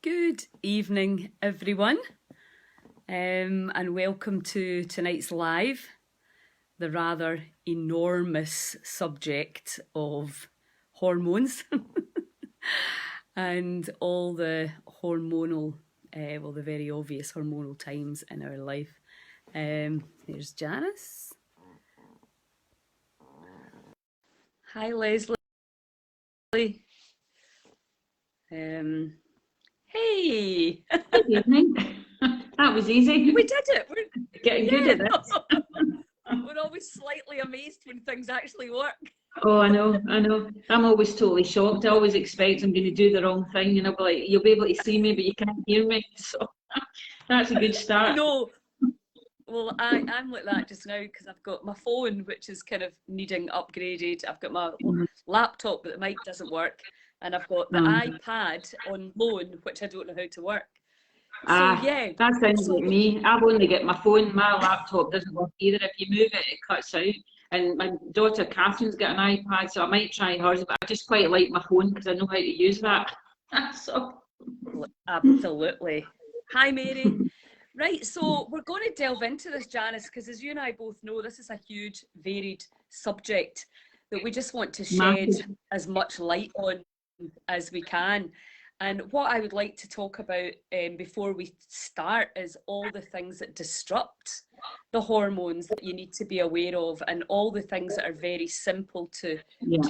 Good evening, everyone, and welcome to tonight's live, the rather enormous subject of hormones and all the hormonal, the very obvious hormonal times in our life. Here's Janice. Hi, Leslie. Hey! Good evening. That was easy. We did it. We're getting good at this. We're always slightly amazed when things actually work. Oh, I know. I'm always totally shocked. I always expect I'm going to do the wrong thing, and I'll be like, you'll be able to see me, but you can't hear me. So that's a good start. No. Well, I'm like that just now because I've got my phone, which is kind of needing upgraded. I've got my laptop, but the mic doesn't work. And I've got the iPad on loan, which I don't know how to work. So, yeah. That sounds like me. I've only got my phone. My laptop doesn't work either. If you move it, it cuts out. And my daughter Catherine's got an iPad, so I might try hers, but I just quite like my phone because I know how to use that. So. Absolutely. Hi, Mary. Right, so we're going to delve into this, Janice, because as you and I both know, this is a huge, varied subject that we just want to shed as much light on as we can. And what I would like to talk about before we start is all the things that disrupt the hormones that you need to be aware of, and all the things that are very simple to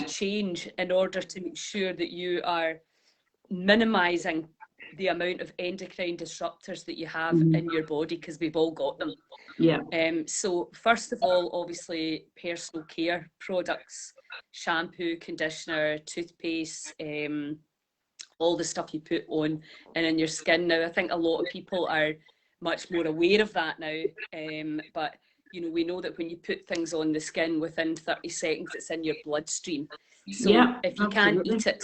change in order to make sure that you are minimizing the amount of endocrine disruptors that you have in your body, because we've all got them. So first of all, obviously personal care products, shampoo, conditioner, toothpaste, all the stuff you put on and in your skin. Now, I think a lot of people are much more aware of that now, but you know, we know that when you put things on the skin, within 30 seconds it's in your bloodstream. So if you can't eat it,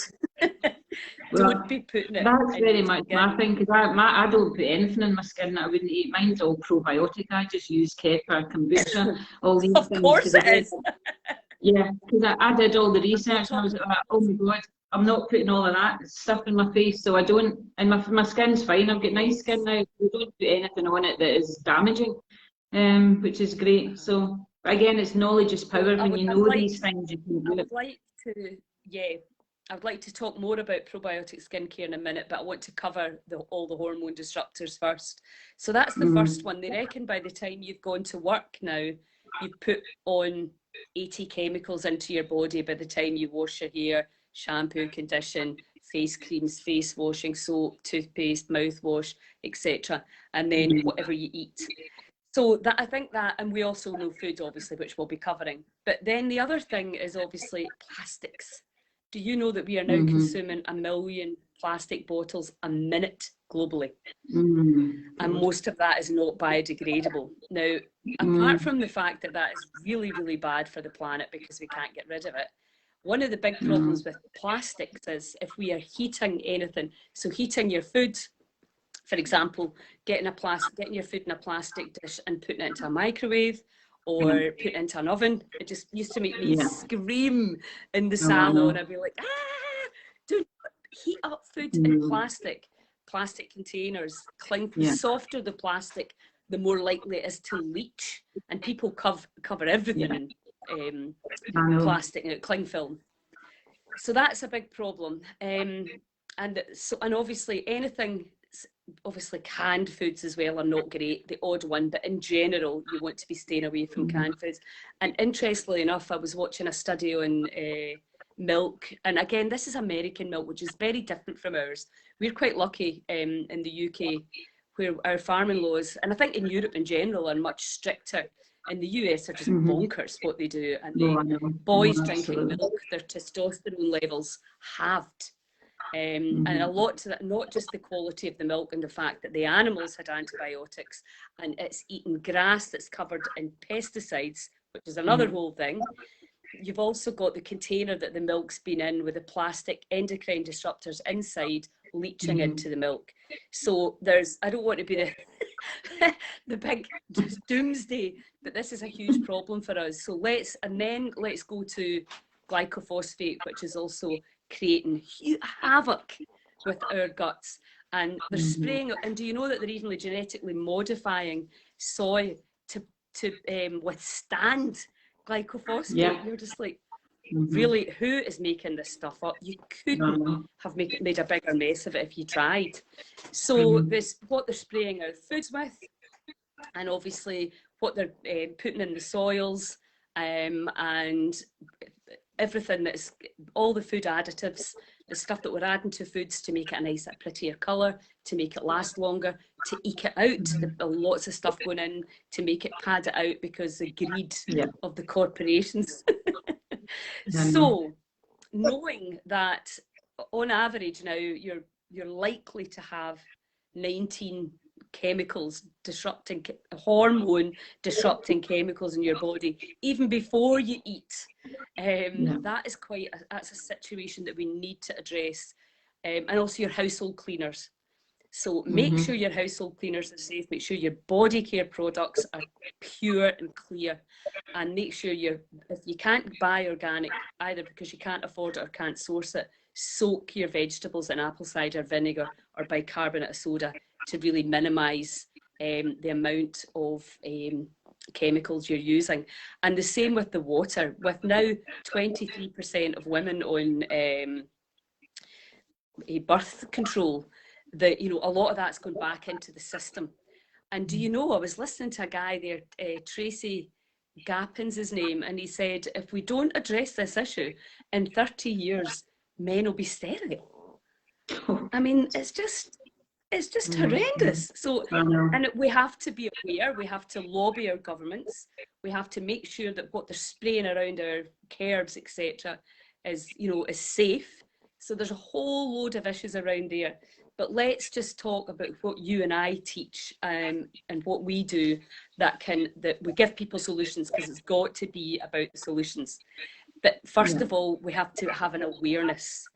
don't be putting it. That's very much my thing, because I don't put anything in my skin that I wouldn't eat. Mine's all probiotic. I just use kefir, kombucha, all these things. Of course it is. Yeah, because I did all the research and I was like, oh my God, I'm not putting all of that stuff in my face, so I don't, and my skin's fine. I've got nice skin now. We don't put anything on it that is damaging, which is great. So again, it's knowledge is power. When you know these things, you can do it. I would like to talk more about probiotic skincare in a minute, but I want to cover all the hormone disruptors first. So that's the first one. They reckon by the time you've gone to work now, you've put on 80 chemicals into your body by the time you wash your hair, shampoo, condition, face creams, face washing, soap, toothpaste, mouthwash, etc. And then whatever you eat. So that, I think that, and we also know food, obviously, which we'll be covering. But then the other thing is obviously plastics. Do you know that we are now consuming 1 million plastic bottles a minute globally? And most of that is not biodegradable. Now, apart from the fact that that is really, really bad for the planet because we can't get rid of it, one of the big problems with plastics is if we are heating anything, so heating your food, for example, getting your food in a plastic dish and putting it into a microwave, or put it into an oven. It just used to make me scream in the salon. I'd be like, don't heat up food in plastic containers. Cling. The softer the plastic, the more likely it is to leach. And people cover everything in plastic, cling film. So that's a big problem. And obviously anything. Obviously canned foods as well are not great, the odd one, but in general you want to be staying away from canned foods. And interestingly enough, I was watching a study on milk, and again this is American milk, which is very different from ours. We're quite lucky in the UK where our farming laws, and I think in Europe in general, are much stricter. In the US are just bonkers what they do, and boys drinking milk, their testosterone levels halved. And a lot to that, not just the quality of the milk and the fact that the animals had antibiotics and it's eating grass that's covered in pesticides, which is another whole thing. You've also got the container that the milk's been in with the plastic endocrine disruptors inside leaching into the milk. So I don't want to be the big doomsday, but this is a huge problem for us. So let's go to glycophosphate, which is also creating havoc with our guts. and they're spraying it. And do you know that they're even genetically modifying soy to withstand glyphosate? Yeah. You're just like, really, who is making this stuff up? You couldn't have made a bigger mess of it if you tried. So this, what they're spraying our foods with, and obviously what they're putting in the soils, and everything that's all the food additives, the stuff that we're adding to foods to make it a nicer, prettier colour, to make it last longer, to eke it out. Lots of stuff going in to make it pad it out because the greed of the corporations. So knowing that on average now you're likely to have 19 chemicals disrupting, hormone disrupting chemicals in your body even before you eat, that is that's a situation that we need to address. And also your household cleaners. So make sure your household cleaners are safe, make sure your body care products are pure and clear, and make sure if you can't buy organic, either because you can't afford it or can't source it, soak your vegetables in apple cider vinegar or bicarbonate of soda to really minimise the amount of chemicals you're using. And the same with the water. With now 23% of women on a birth control, that, you know, a lot of that's gone back into the system. And do you know, I was listening to a guy there, Tracy Gappin's his name, and he said, if we don't address this issue, in 30 years, men will be sterile. I mean, it's just horrendous. So, and we have to be aware, we have to lobby our governments, we have to make sure that what they're spraying around our curbs, etc., is, you know, is safe. So there's a whole load of issues around there. But let's just talk about what you and I teach, and what we do that we give people solutions, because it's got to be about the solutions. But first of all, we have to have an awareness.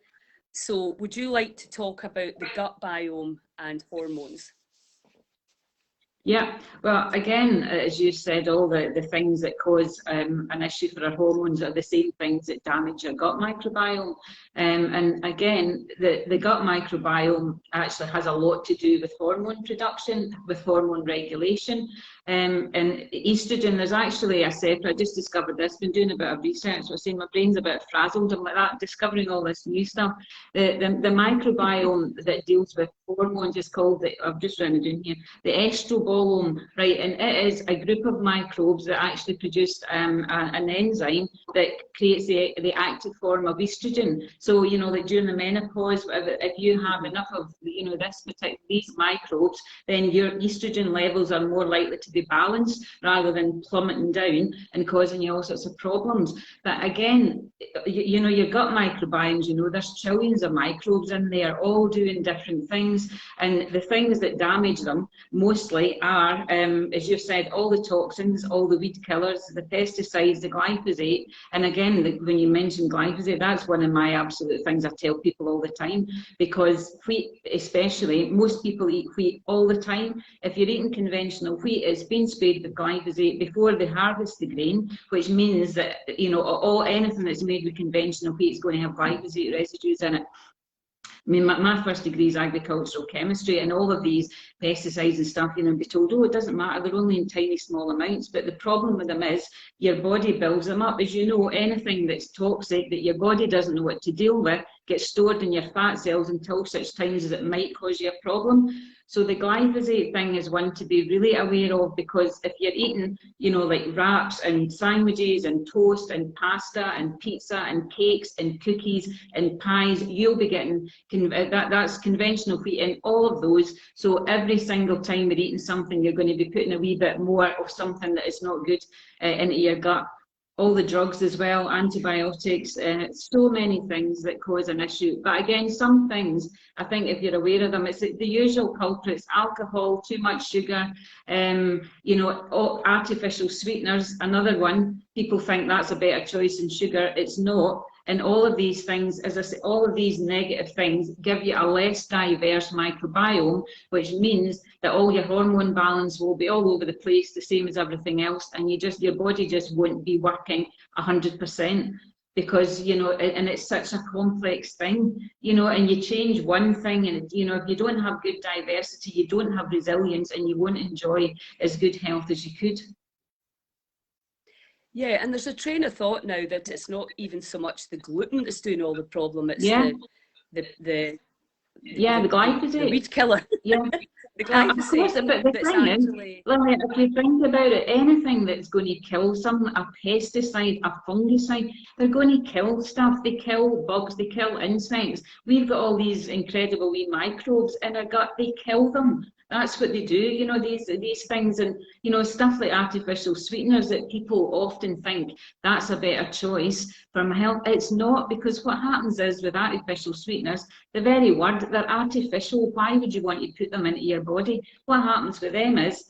So would you like to talk about the gut biome and hormones? Yeah, well, again, as you said, all the things that cause an issue for our hormones are the same things that damage our gut microbiome. And again, the gut microbiome actually has a lot to do with hormone production, with hormone regulation. And estrogen, there's actually a separate, I just discovered this, been doing a bit of research, I was saying my brain's a bit frazzled, I'm like that, discovering all this new stuff. The microbiome that deals with hormones is called, I've just written it in here, the estrobolome, right? And it is a group of microbes that actually produce an enzyme that creates the active form of estrogen. So, you know, like during the menopause, if you have enough of, you know, these microbes, then your estrogen levels are more likely to be balanced rather than plummeting down and causing you all sorts of problems. But again, you know, your gut microbiomes, you know, there's trillions of microbes in there, all doing different things. And the things that damage them mostly are, as you said, all the toxins, all the weed killers, the pesticides, the glyphosate. And again, when you mention glyphosate, that's one of my absolute things I tell people all the time, because wheat especially, most people eat wheat all the time. If you're eating conventional wheat, it's been sprayed with glyphosate before they harvest the grain, which means that, you know, anything that's made with conventional wheat is going to have glyphosate residues in it. I mean, my first degree is agricultural chemistry, and all of these pesticides and stuff, you know, be told, oh, it doesn't matter, they're only in tiny small amounts. But the problem with them is your body builds them up. As you know, anything that's toxic that your body doesn't know what to deal with gets stored in your fat cells until such times as it might cause you a problem. So the glyphosate thing is one to be really aware of, because if you're eating, you know, like wraps and sandwiches and toast and pasta and pizza and cakes and cookies and pies, you'll be getting, that's conventional wheat in all of those. So every single time you're eating something, you're going to be putting a wee bit more of something that is not good into your gut. All the drugs as well, antibiotics, so many things that cause an issue. But again, some things, I think if you're aware of them, it's the usual culprits: alcohol, too much sugar, you know, artificial sweeteners. Another one, people think that's a better choice than sugar. It's not. And all of these things, as I say, all of these negative things give you a less diverse microbiome, which means that all your hormone balance will be all over the place, the same as everything else, and your body just won't be working 100%. because, you know, and it's such a complex thing, you know, and you change one thing and, you know, if you don't have good diversity, you don't have resilience, and you won't enjoy as good health as you could. Yeah, and there's a train of thought now that it's not even so much the gluten that's doing all the problem, it's Yeah. the glyphosate. The weed killer. Yeah. The glyphosate. Of course, but the thing actually... is, Lilia, if you think about it, anything that's going to kill something, a pesticide, a fungicide, they're going to kill stuff. They kill bugs, they kill insects. We've got all these incredible wee microbes in our gut, they kill them. That's what they do, you know, these things, and, you know, stuff like artificial sweeteners that people often think that's a better choice for my health. It's not, because what happens is with artificial sweeteners, the very word, they're artificial. Why would you want to put them into your body? What happens with them is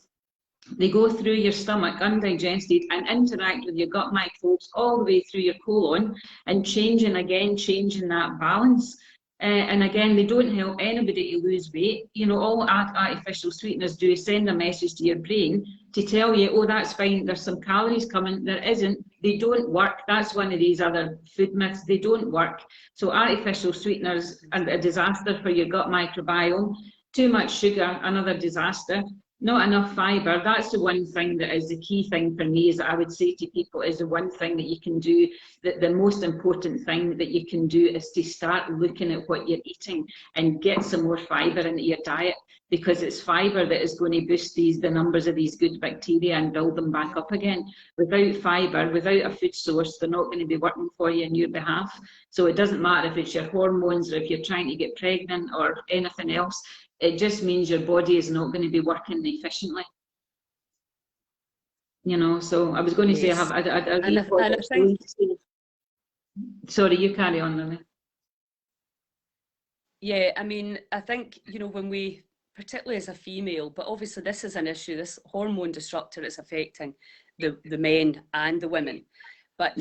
they go through your stomach undigested and interact with your gut microbes all the way through your colon, and changing that balance. And again, they don't help anybody to lose weight. You know, all artificial sweeteners do is send a message to your brain to tell you, oh, that's fine, there's some calories coming. There isn't. They don't work. That's one of these other food myths. They don't work. So artificial sweeteners are a disaster for your gut microbiome. Too much sugar, another disaster. Not enough fibre. That's the one thing that is the key thing for me, is that I would say to people is the one thing that you can do, the most important thing that you can do is to start looking at what you're eating and get some more fibre into your diet, because it's fibre that is going to boost the numbers of these good bacteria and build them back up again. Without fibre, without a food source, they're not going to be working for you on your behalf. So it doesn't matter if it's your hormones or if you're trying to get pregnant or anything else. It just means your body is not going to be working efficiently. You know, so I was going to say, I think... Sorry, you carry on, Lily. Yeah, I mean, I think, you know, when we, particularly as a female, but obviously this is an issue, this hormone disruptor is affecting the men and the women. But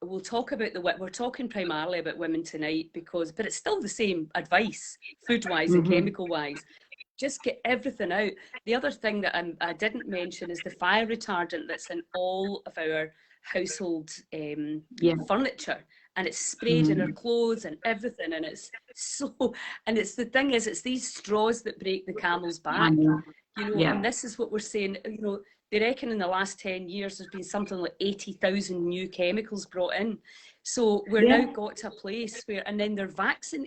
we'll talk about we're talking primarily about women tonight, but it's still the same advice, food-wise and chemical-wise. Just get everything out. The other thing that I didn't mention is the fire retardant that's in all of our household furniture, and it's sprayed in our clothes and everything, and it's the thing is, it's these straws that break the camel's back, you know, and this is what we're saying, you know. They reckon in the last 10 years there's been something like 80,000 new chemicals brought in. So we're now got to a place where, and then they're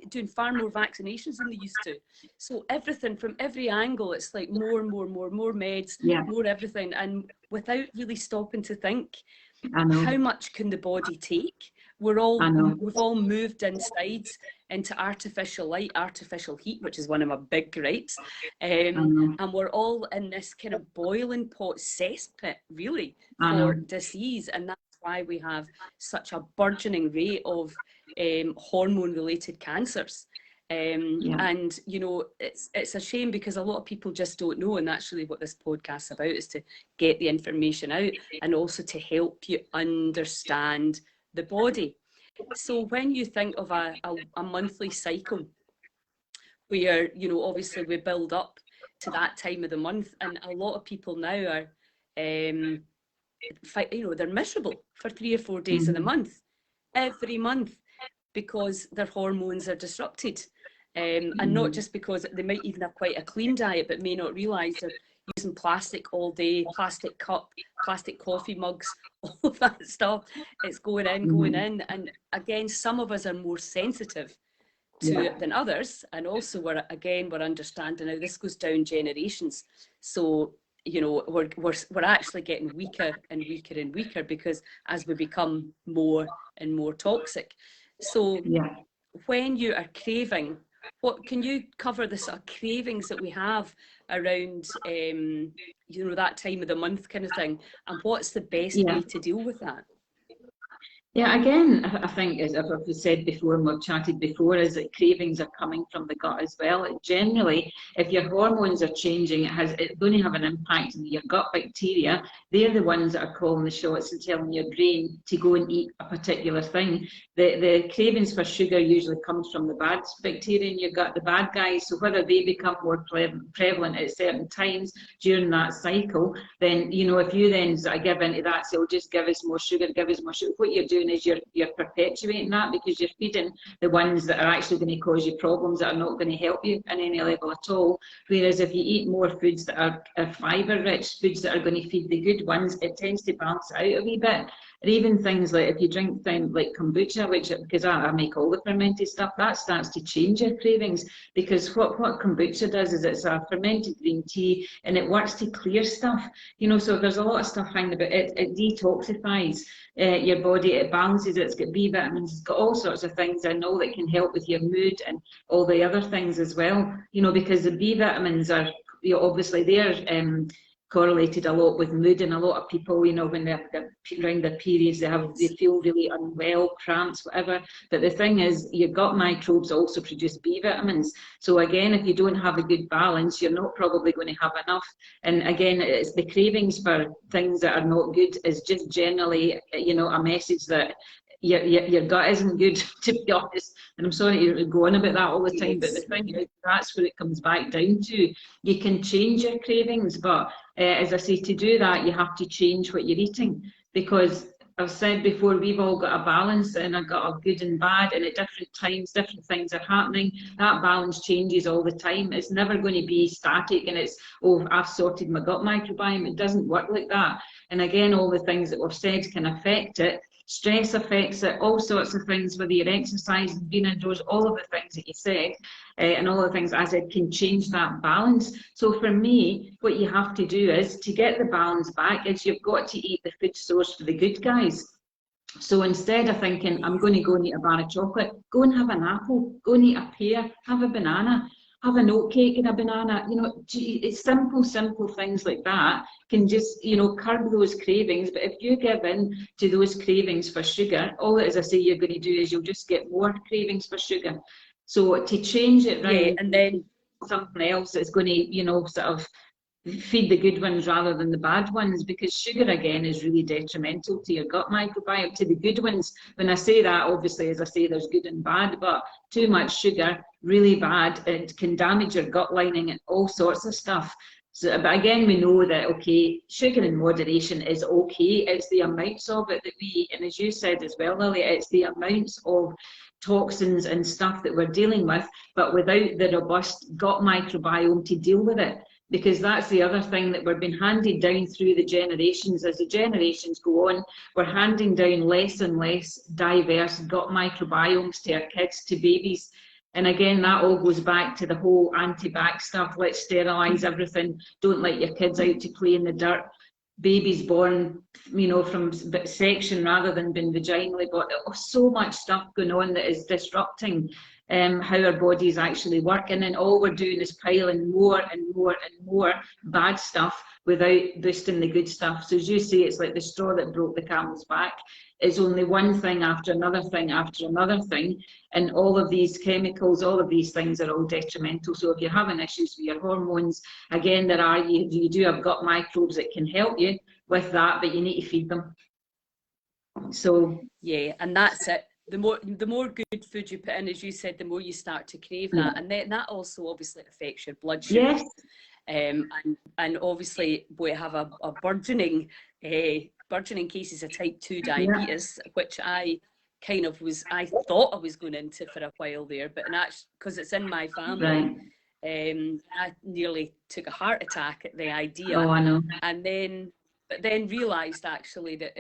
doing far more vaccinations than they used to. So everything from every angle, it's like more meds, more everything. And without really stopping to think, how much can the body take? We've all moved inside into artificial light, artificial heat, which is one of my big gripes. And we're all in this kind of boiling pot cesspit, really, for disease. And that's why we have such a burgeoning rate of hormone-related cancers. And, you know, it's a shame, because a lot of people just don't know. And that's really what this podcast is about, is to get the information out and also to help you understand the body. So when you think of a monthly cycle where, you know, obviously we build up to that time of the month, and a lot of people now are, you know, they're miserable for 3 or 4 days of the month, every month, because their hormones are disrupted. And not just because they might even have quite a clean diet, but may not realise they're using plastic all day, plastic cup, plastic coffee mugs, all of that stuff. It's going in. And again, some of us are more sensitive to it than others. And also we're understanding now this goes down generations. So, you know, we're actually getting weaker and weaker and weaker, because as we become more and more toxic. So when you are craving, what can you cover the sort of cravings that we have around, you know, that time of the month kind of thing, and what's the best way to deal with that? Yeah, again, I think, as I've said before and we've chatted before, is that cravings are coming from the gut as well. Generally, if your hormones are changing, it's going to have an impact on your gut bacteria. They're the ones that are calling the shots and telling your brain to go and eat a particular thing. The cravings for sugar usually comes from the bad bacteria in your gut, the bad guys. So whether they become more prevalent at certain times during that cycle, then, you know, if you then sort of give into that, so just give us more sugar, what you're doing doing is you're perpetuating that, because you're feeding the ones that are actually going to cause you problems, that are not going to help you in any level at all. Whereas if you eat more foods that are fibre rich, foods that are going to feed the good ones, it tends to balance it out a wee bit. And even things like if you drink things like kombucha, which, because I make all the fermented stuff, that starts to change your cravings, because what kombucha does is it's a fermented green tea, and it works to clear stuff, you know. So there's a lot of stuff hanging about it. It detoxifies your body, it balances it, it's got B vitamins, it's got all sorts of things in all that can help with your mood and all the other things as well, you know, because the B vitamins are, you know, obviously they're correlated a lot with mood, and a lot of people, you know, when they're around their periods, they feel really unwell, cramps, whatever. But the thing is, your gut microbes also produce B vitamins. So again, if you don't have a good balance, you're not probably going to have enough. And again, it's the cravings for things that are not good is just generally, you know, a message that your gut isn't good, to be honest. And I'm sorry to go on about that all the time, but the thing is, that's what it comes back down to. You can change your cravings, but as I say, to do that, you have to change what you're eating, because I've said before, we've all got a balance, and I've got a good and bad, and at different times, different things are happening. That balance changes all the time. It's never going to be static, and it's, oh, I've sorted my gut microbiome. It doesn't work like that. And again, all the things that we've said can affect it. Stress affects it, all sorts of things, whether you're exercising, being indoors, all of the things that you said, and all the things, as I said, can change that balance. So for me, what you have to do is, to get the balance back, is you've got to eat the food source for the good guys. So instead of thinking, I'm going to go and eat a bar of chocolate, go and have an apple, go and eat a pear, have a banana, have an oat cake and a banana. You know, it's simple things like that can just, you know, curb those cravings. But if you give in to those cravings for sugar, all that, as I say, you're going to do is you'll just get more cravings for sugar. So to change it right, and then something else that's going to, you know, sort of feed the good ones rather than the bad ones, because sugar again is really detrimental to your gut microbiome, to the good ones. When I say that, obviously, as I say, there's good and bad, but too much sugar, really bad. It can damage your gut lining and all sorts of stuff. So, but again, we know that, okay, sugar in moderation is okay. It's the amounts of it that we eat, and as you said as well, Lilia, it's the amounts of toxins and stuff that we're dealing with, but without the robust gut microbiome to deal with it. Because that's the other thing that we're being handed down through the generations. As the generations go on, we're handing down less and less diverse gut microbiomes to our kids, to babies. And again, that all goes back to the whole anti-vax stuff. Let's sterilise everything. Don't let your kids out to play in the dirt. Babies born, you know, from section rather than being vaginally. But so much stuff going on that is disrupting how our bodies actually work, and then all we're doing is piling more and more and more bad stuff without boosting the good stuff. So as you say, it's like the straw that broke the camel's back. It's only one thing after another thing after another thing, and all of these chemicals, all of these things are all detrimental. So if you're having issues with your hormones, again, you do have gut microbes that can help you with that, but you need to feed them. So yeah, and that's it. The more good food you put in, as you said, the more you start to crave that, and then that also obviously affects your blood sugar. Yes. And obviously we have a burgeoning cases of type 2 diabetes, which I thought I was going into for a while there, but because it's in my family, I nearly took a heart attack at the idea. Oh, I know. But then realised actually that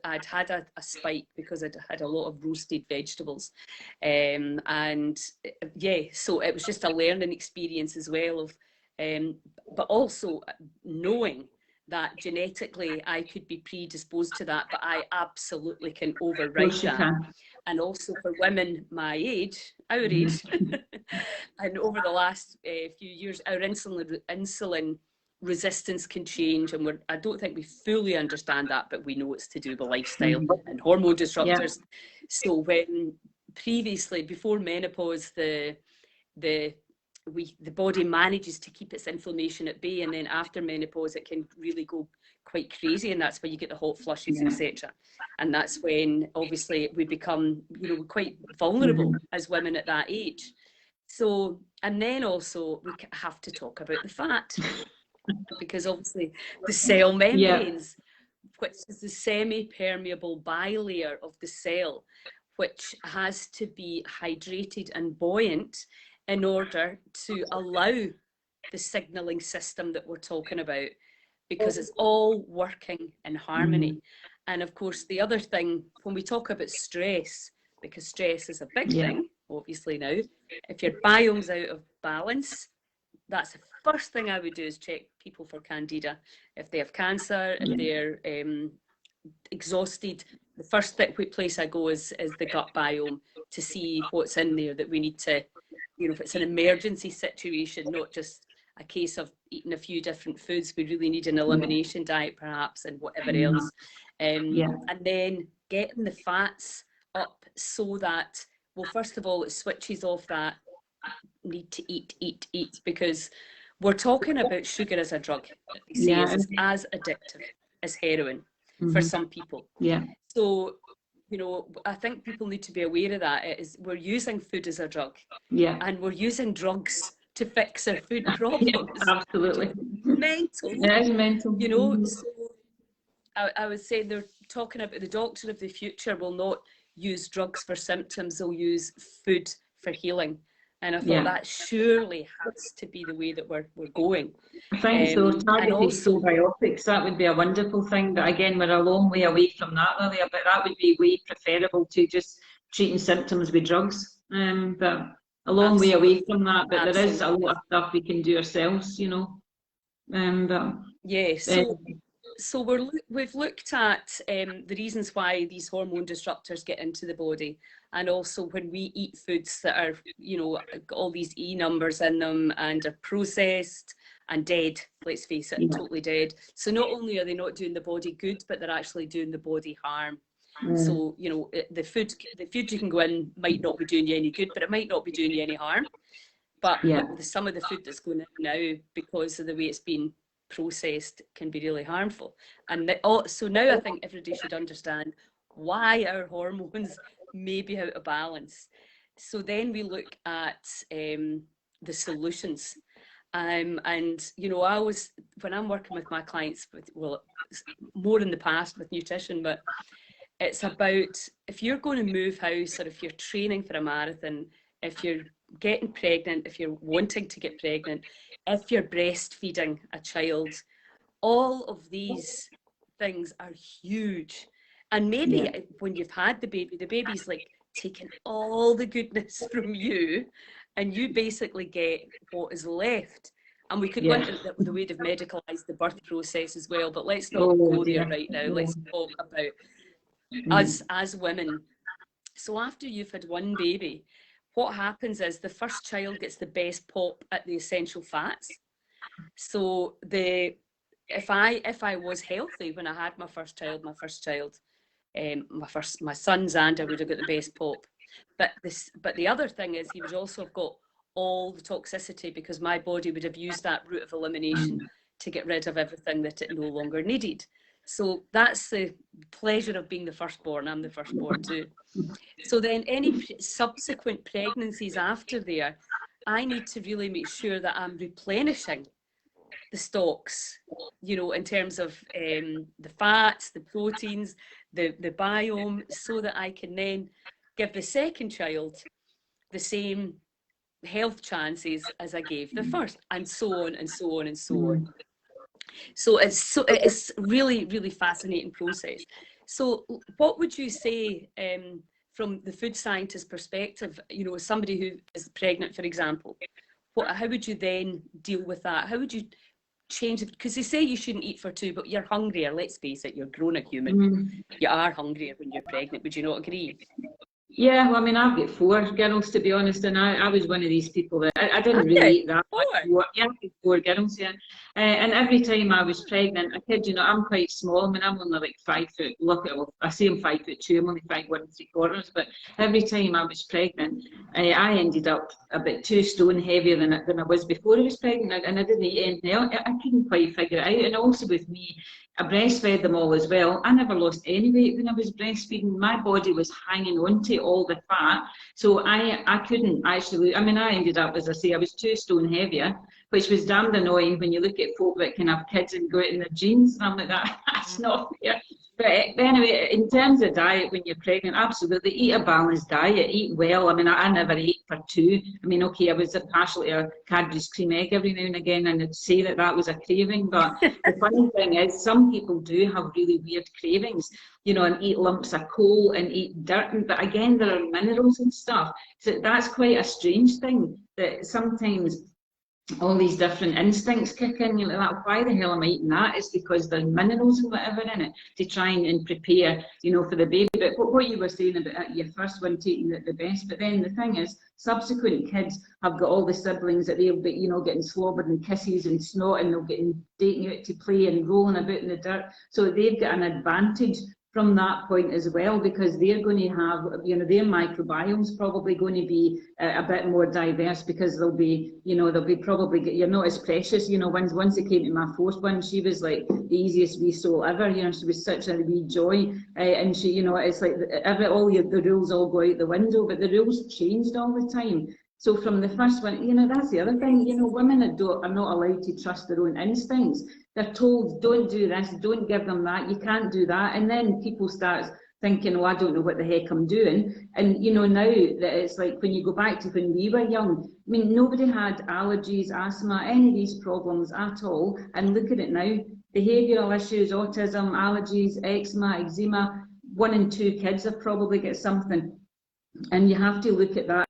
I'd had a spike because I'd had a lot of roasted vegetables. And yeah, so it was just a learning experience as well of, but also knowing that genetically I could be predisposed to that, but I absolutely can override that. And also for women my age, our age, and over the last few years, our insulin resistance can change, and I don't think we fully understand that, but we know it's to do with lifestyle and hormone disruptors. So when previously, before menopause, the body manages to keep its inflammation at bay, and then after menopause it can really go quite crazy, and that's where you get the hot flushes, etc. And that's when obviously we become, you know, quite vulnerable as women at that age. So, and then also we have to talk about the fat, because obviously the cell membranes which is the semi-permeable bilayer of the cell, which has to be hydrated and buoyant in order to allow the signalling system that we're talking about, because it's all working in harmony. And of course, the other thing, when we talk about stress, because stress is a big thing, obviously now, if your biome's out of balance, that's the first thing I would do, is check people for candida. If they have cancer, if they're exhausted, the first place I go is the gut biome, to see what's in there that we need to, you know, if it's an emergency situation, not just a case of eating a few different foods, we really need an elimination diet perhaps, and whatever else. And then getting the fats up so that, well, first of all, it switches off that need to eat, because we're talking about sugar as a drug. They say it's as addictive as heroin for some people. So, you know, I think people need to be aware of that. It is, we're using food as a drug, and we're using drugs to fix our food problems. Absolutely. Mental. It is mental. You know, so I would say they're talking about the doctor of the future will not use drugs for symptoms, they'll use food for healing. And I thought that surely has to be the way that we're going. I think so. Targeted probiotics, that would be a wonderful thing. But again, we're a long way away from that, Lilia. But that would be way preferable to just treating symptoms with drugs. But a long way away from that. But there is a lot of stuff we can do ourselves, you know. So we've looked at the reasons why these hormone disruptors get into the body, and also when we eat foods that are, you know, got all these E numbers in them and are processed and dead, let's face it, totally dead. So not only are they not doing the body good, but they're actually doing the body harm. So, you know, the food you can go in might not be doing you any good, but it might not be doing you any harm. But some of the food that's going in now, because of the way it's been processed, can be really harmful. And so now I think everybody should understand why our hormones may be out of balance. So then we look at the solutions. And, you know, I always, when I'm working with my clients, well, more in the past with nutrition, but it's about, if you're going to move house, or if you're training for a marathon, if you're getting pregnant, if you're wanting to get pregnant, if you're breastfeeding a child, all of these things are huge. And maybe when you've had the baby's like taking all the goodness from you, and you basically get what is left. And we could go into the way they've medicalised the birth process as well, but let's not go there right now. Let's talk about us as women. So after you've had one baby, what happens is the first child gets the best pop at the essential fats. So if I was healthy when I had my first child, my son Xander would have got the best pop. But the other thing is he would also have got all the toxicity, because my body would have used that route of elimination to get rid of everything that it no longer needed. So that's the pleasure of being the firstborn. I'm the firstborn too. So then any subsequent pregnancies after there, I need to really make sure that I'm replenishing the stocks, you know, in terms of the fats, the proteins, the biome, so that I can then give the second child the same health chances as I gave the first, and so on and so on and so on. So it's really, really fascinating process. So what would you say from the food scientist perspective, you know, somebody who is pregnant, for example, how would you then deal with that? How would you change it? Because they say you shouldn't eat for two, but you're hungrier. Let's face it, you're grown a human. You are hungrier when you're pregnant. Would you not agree? Yeah, well, I mean, I've got 4 girls, to be honest, and I was one of these people that I didn't really eat that much. Yeah, I've got 4 girls, yeah. And every time I was pregnant, I kid you not, I'm quite small. I mean, I'm only like 5 foot. Well, I say I'm 5'2". I'm only 5'1 3/4". But every time I was pregnant, I ended up about 2 stone heavier than I was before I was pregnant, and I didn't eat anything else. I couldn't quite figure it out. And also with me, I breastfed them all as well. I never lost any weight when I was breastfeeding. My body was hanging on to all the fat. So I couldn't actually, I mean, I ended up, as I say, I was 2 stone heavier, which was damned annoying when you look at folk that can have kids and go out in their jeans, and I'm like, that's not fair. But anyway, in terms of diet, when you're pregnant, absolutely eat a balanced diet, eat well. I mean, I never ate for 2. I mean, okay, I was partially a Cadbury's cream egg every now and again, and I'd say that that was a craving. But the funny thing is, some people do have really weird cravings, you know, and eat lumps of coal and eat dirt. But again, there are minerals and stuff. So that's quite a strange thing that sometimes all these different instincts kick in. You're like, why the hell am I eating that? It's because there's minerals and whatever in it to try and prepare, you know, for the baby. But what you were saying about your first one taking the best, but then the thing is, subsequent kids have got all the siblings that they'll be, you know, getting slobbered and kisses and snot, and they'll get dating out to play and rolling about in the dirt. So they've got an advantage from that point as well, because they're going to have, you know, their microbiome's probably going to be a bit more diverse, because they'll be, you know, they'll be probably, you're not as precious, you know. Once it came to my fourth one, she was like the easiest wee soul ever, you know, she was such a wee joy, and she, you know, it's like the rules all go out the window, but the rules changed all the time. So from the first one, you know, that's the other thing, you know, women are not allowed to trust their own instincts. They're told, don't do this, don't give them that, you can't do that. And then people start thinking, oh, I don't know what the heck I'm doing. And, you know, now that it's like when you go back to when we were young, I mean, nobody had allergies, asthma, any of these problems at all. And look at it now, behavioural issues, autism, allergies, eczema, eczema, 1 in 2 kids have probably got something. And you have to look at that.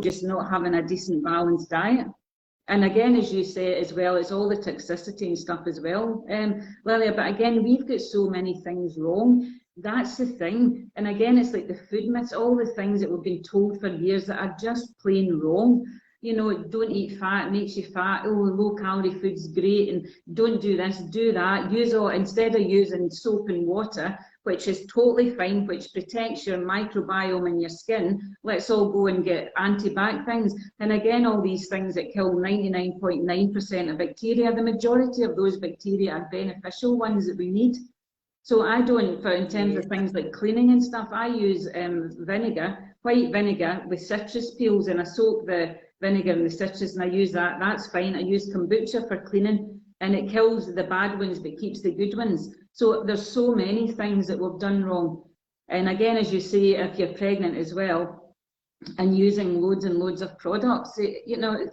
Just not having a decent balanced diet. And again, as you say as well, it's all the toxicity and stuff as well, Lilia. But again, we've got so many things wrong. That's the thing. And again, it's like the food myths, all the things that we've been told for years that are just plain wrong. You know, don't eat fat, it makes you fat. Oh, low calorie food's great, and don't do this, do that. Instead of using soap and water, which is totally fine, which protects your microbiome in your skin, let's all go and get anti-bac things. And again, all these things that kill 99.9% of bacteria, the majority of those bacteria are beneficial ones that we need. So I don't, in terms of things like cleaning and stuff, I use vinegar, white vinegar with citrus peels, and I soak the vinegar and the citrus, and I use that. That's fine. I use kombucha for cleaning, and it kills the bad ones but keeps the good ones. So there's so many things that we've done wrong. And again, as you say, if you're pregnant as well and using loads and loads of products, you know,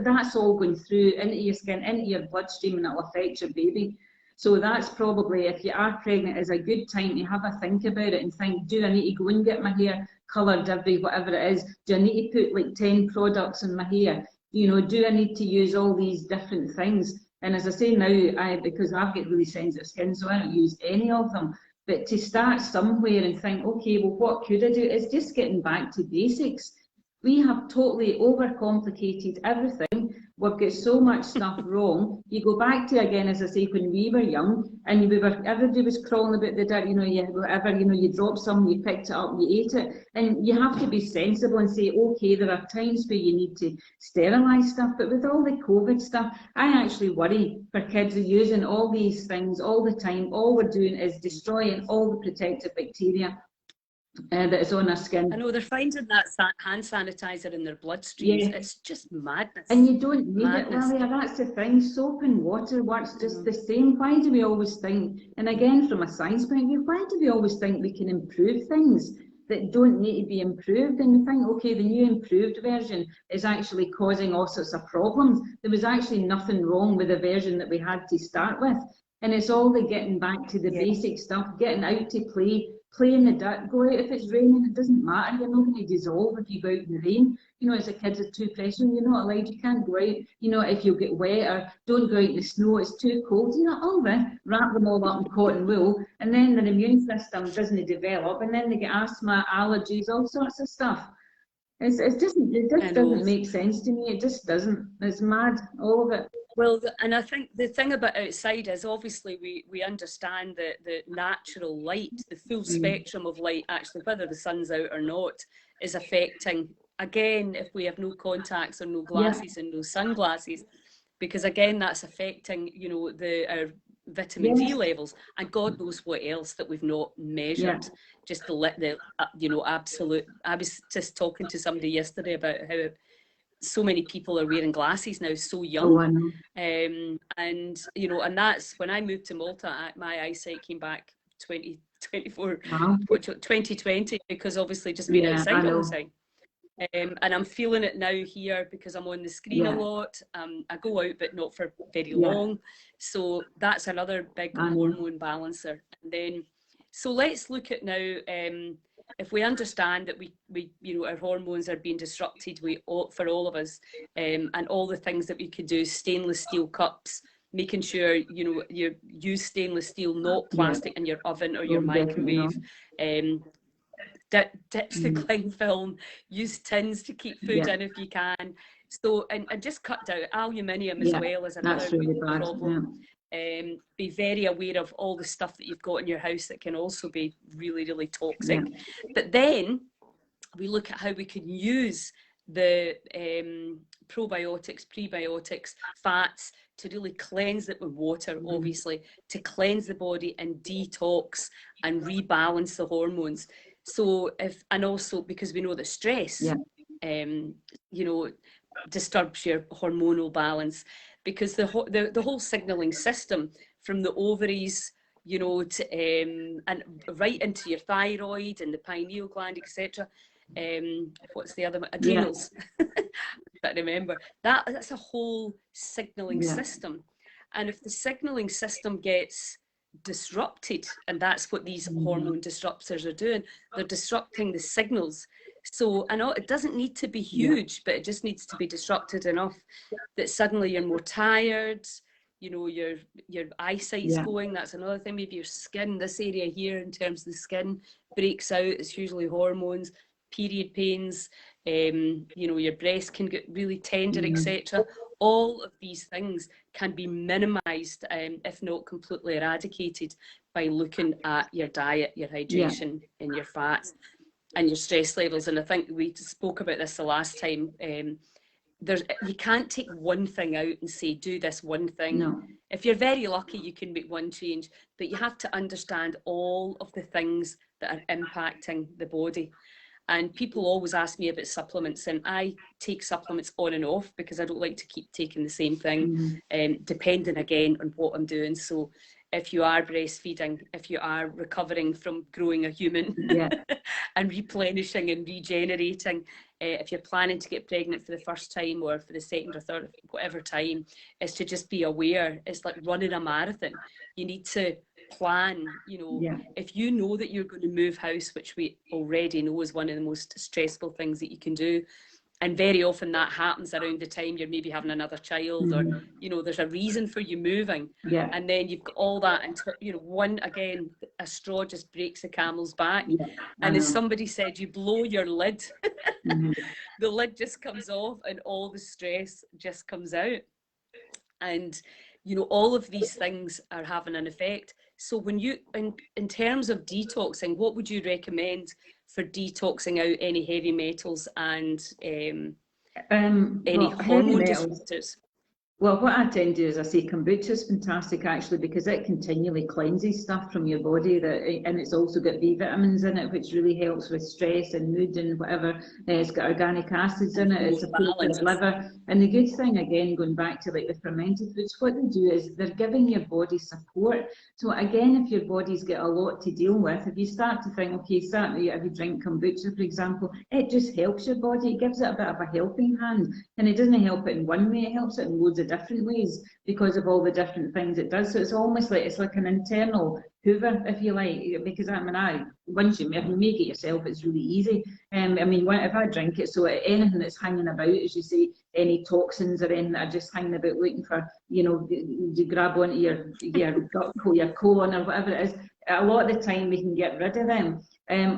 that's all going through into your skin, into your bloodstream, and it'll affect your baby. So that's probably, if you are pregnant, is a good time to have a think about it and think, do I need to go and get my hair coloured every whatever it is? Do I need to put like 10 products in my hair? You know, do I need to use all these different things? And as I say now, because I've got really sensitive skin, so I don't use any of them. But to start somewhere and think, okay, well, what could I do? It's just getting back to basics. We have totally overcomplicated everything. We've got so much stuff wrong. You go back to, again, as I say, when we were young, and everybody was crawling about the dirt, you know, you dropped some, you picked it up, you ate it. And you have to be sensible and say, okay, there are times where you need to sterilise stuff, but with all the COVID stuff, I actually worry for kids are using all these things all the time. All we're doing is destroying all the protective bacteria that is on our skin. I know they're finding that hand sanitizer in their bloodstreams. Yeah. It's just madness. And you don't need it, Lilia. That's the thing. Soap and water works just the same. Why do we always think, and again, from a science point of view, why do we always think we can improve things that don't need to be improved? And we think, okay, the new improved version is actually causing all sorts of problems. There was actually nothing wrong with the version that we had to start with. And it's all the getting back to the basic stuff, getting out to play in the dirt, go out if it's raining, it doesn't matter, you're not going to dissolve if you go out in the rain. You know, as a kid, it's too pressure, you're not allowed, you can't go out, you know, if you get wet, or don't go out in the snow, it's too cold, you know, all that, wrap them all up in cotton wool, and then their immune system doesn't develop, and then they get asthma, allergies, all sorts of stuff. It just doesn't make sense to me, it just doesn't, it's mad, all of it. Well, and I think the thing about outside is obviously we understand the natural light, the full spectrum of light, actually, whether the sun's out or not, is affecting, again, if we have no contacts or no glasses and no sunglasses. because again, that's affecting, you know, our vitamin D levels, and God knows what else that we've not measured. Just the you know, absolute. I was just talking to somebody yesterday about how so many people are wearing glasses now so young. Oh, I know. And you know, and that's when I moved to Malta, my eyesight came back 2020, because obviously just being outside all the time. And I'm feeling it now here because I'm on the screen a lot. I go out, but not for very long. So that's another big hormone balancer. And then, so let's look at now, if we understand that we you know, our hormones are being disrupted for all of us, and all the things that we could do, stainless steel cups, making sure, you know, you use stainless steel, not plastic, in your oven or your microwave. Ditch the Clyne film, use tins to keep food in if you can. So, and just cut down aluminium as well as another really problem. Be very aware of all the stuff that you've got in your house that can also be really, really toxic. But then we look at how we can use the probiotics, prebiotics, fats to really cleanse it with water, obviously, to cleanse the body and detox and rebalance the hormones. So and also because we know that stress, you know, disturbs your hormonal balance, because the whole signaling system from the ovaries, you know, to, and right into your thyroid and the pineal gland, etc. What's the other one? Adrenals. But remember that's a whole signaling system, and if the signaling system gets disrupted, and that's what these hormone disruptors are doing, they're disrupting the signals. So I know it doesn't need to be huge, but it just needs to be disrupted enough that suddenly you're more tired, you know, your eyesight's going. That's another thing. Maybe your skin, this area here in terms of the skin, breaks out. It's usually hormones. Period pains, you know, your breast can get really tender, etc. All of these things can be minimized, if not completely eradicated, by looking at your diet, your hydration, and your fats, and your stress levels. And I think we spoke about this the last time. You can't take one thing out and say, do this one thing. No. If you're very lucky, you can make one change, but you have to understand all of the things that are impacting the body. And people always ask me about supplements, and I take supplements on and off because I don't like to keep taking the same thing, depending again on what I'm doing. So if you are breastfeeding, if you are recovering from growing a human and replenishing and regenerating, if you're planning to get pregnant for the first time or for the second or third, whatever time, is to just be aware. It's like running a marathon. You need to plan, you know, if you know that you're going to move house, which we already know is one of the most stressful things that you can do, and very often that happens around the time you're maybe having another child, or you know, there's a reason for you moving, and then you've got all that, and you know, a straw just breaks the camel's back, and as somebody said, you blow your lid, the lid just comes off and all the stress just comes out. And you know, all of these things are having an effect. So when you, in terms of detoxing, what would you recommend for detoxing out any heavy metals and any hormone disruptors? Well, what I tend to do is I say kombucha is fantastic actually, because it continually cleanses stuff from your body, and it's also got B vitamins in it, which really helps with stress and mood and whatever. It's got organic acids in it. It's a balance of liver. And the good thing, again, going back to like the fermented foods, what they do is they're giving your body support. So again, if your body's got a lot to deal with, if you start to think, okay, if you drink kombucha, for example, it just helps your body. It gives it a bit of a helping hand, and it doesn't help it in one way. It helps it in loads of different ways because of all the different things it does. So it's almost like it's like an internal Hoover, if you like, because once you make it yourself, it's really easy. I mean, if I drink it, so anything that's hanging about, as you say, any toxins or anything that are just hanging about looking for, you know, to grab onto your colon or whatever it is, a lot of the time we can get rid of them.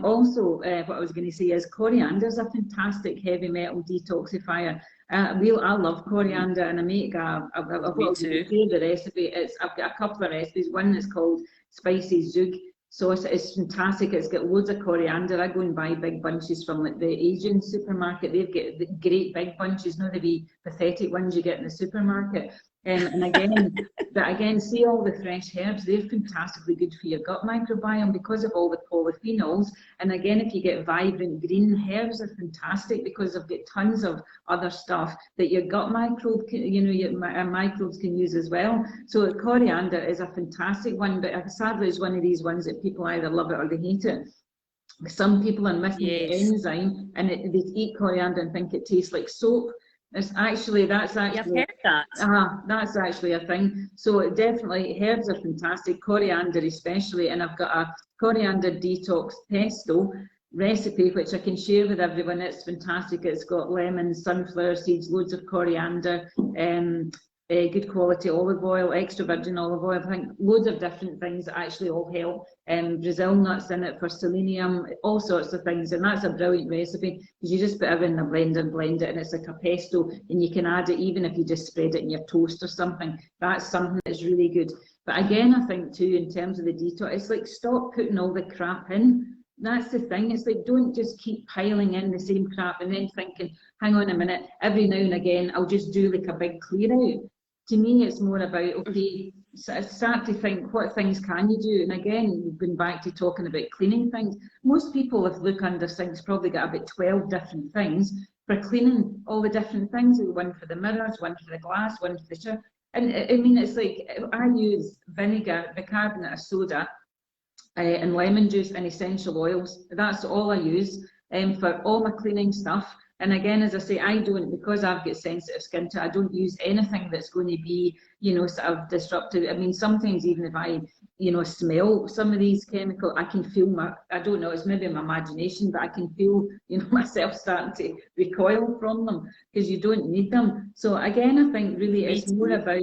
Also, what I was going to say is coriander is a fantastic heavy metal detoxifier. I love coriander, and I make I've got the recipe. I've got a couple of recipes. One is called spicy zug sauce. It's fantastic. It's got loads of coriander. I go and buy big bunches from like the Asian supermarket. They've got great big bunches, not the wee pathetic ones you get in the supermarket. And again, but again, see all the fresh herbs, they're fantastically good for your gut microbiome because of all the polyphenols. And again, if you get vibrant green herbs, are fantastic because they've got tons of other stuff that your gut microbe, your microbes can use as well. So coriander is a fantastic one, but sadly it's one of these ones that people either love it or they hate it. Some people are missing the enzyme and they eat coriander and think it tastes like soap. That's actually I've heard that. That's actually a thing. So definitely herbs are fantastic, coriander especially, and I've got a coriander detox pesto recipe which I can share with everyone. It's fantastic. It's got lemon, sunflower seeds, loads of coriander, good quality olive oil, extra virgin olive oil, I think loads of different things that actually all help. Brazil nuts in it for selenium, all sorts of things, and that's a brilliant recipe because you just put it in the blender and blend it, and it's like a pesto, and you can add it even if you just spread it in your toast or something. That's something that's really good. But again, I think too, in terms of the detox, it's like stop putting all the crap in. That's the thing. It's like, don't just keep piling in the same crap and then thinking, hang on a minute, every now and again I'll just do like a big clear out. To me, it's more about, okay, start to think, what things can you do? And again, going back to talking about cleaning things, most people, if look under sinks, probably got about 12 different things for cleaning all the different things. One for the mirrors, one for the glass, one for the shower. And I mean, it's like, I use vinegar, bicarbonate of soda, and lemon juice and essential oils. That's all I use for all my cleaning stuff. And again, as I say, I don't, because I've got sensitive skin to it, I don't use anything that's going to be, sort of disruptive. I mean, sometimes even if I, smell some of these chemicals, I can feel I don't know, it's maybe my imagination, but I can feel, myself starting to recoil from them because you don't need them. So again, I think really it's more about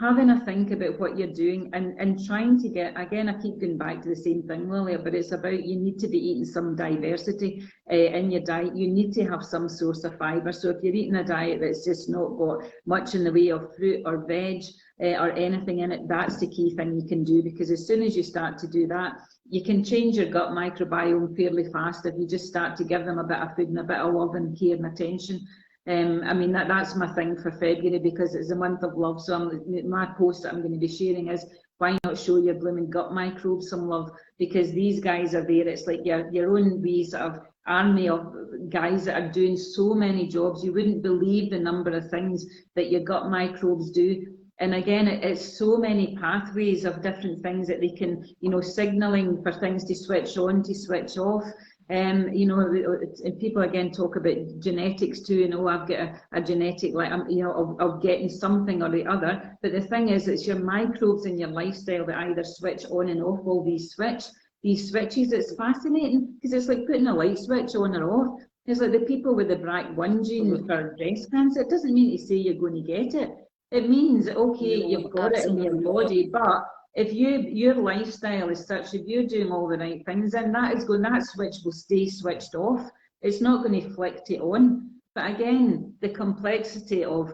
having a think about what you're doing and trying to get, again, I keep going back to the same thing, Lilia, but it's about you need to be eating some diversity in your diet. You need to have some source of fibre. So if you're eating a diet that's just not got much in the way of fruit or veg or anything in it, that's the key thing you can do, because as soon as you start to do that, you can change your gut microbiome fairly fast if you just start to give them a bit of food and a bit of love and care and attention. I mean, that's my thing for February, because it's a month of love. So my post that I'm going to be sharing is, why not show your blooming gut microbes some love? Because these guys are there. It's like your own wee sort of army of guys that are doing so many jobs. You wouldn't believe the number of things that your gut microbes do. And again, it's so many pathways of different things that they can, signalling for things to switch on, to switch off. People again talk about genetics too, I've got a genetic, like, of getting something or the other. But the thing is, it's your microbes and your lifestyle that either switch on and off all these switches. It's fascinating because it's like putting a light switch on or off. It's like the people with the BRCA1 gene for breast cancer. It doesn't mean to say you're going to get it. It means, okay, you've got it in your body, but if your lifestyle is such, if you're doing all the right things, then that switch will stay switched off. It's not going to flick it on. But again, the complexity of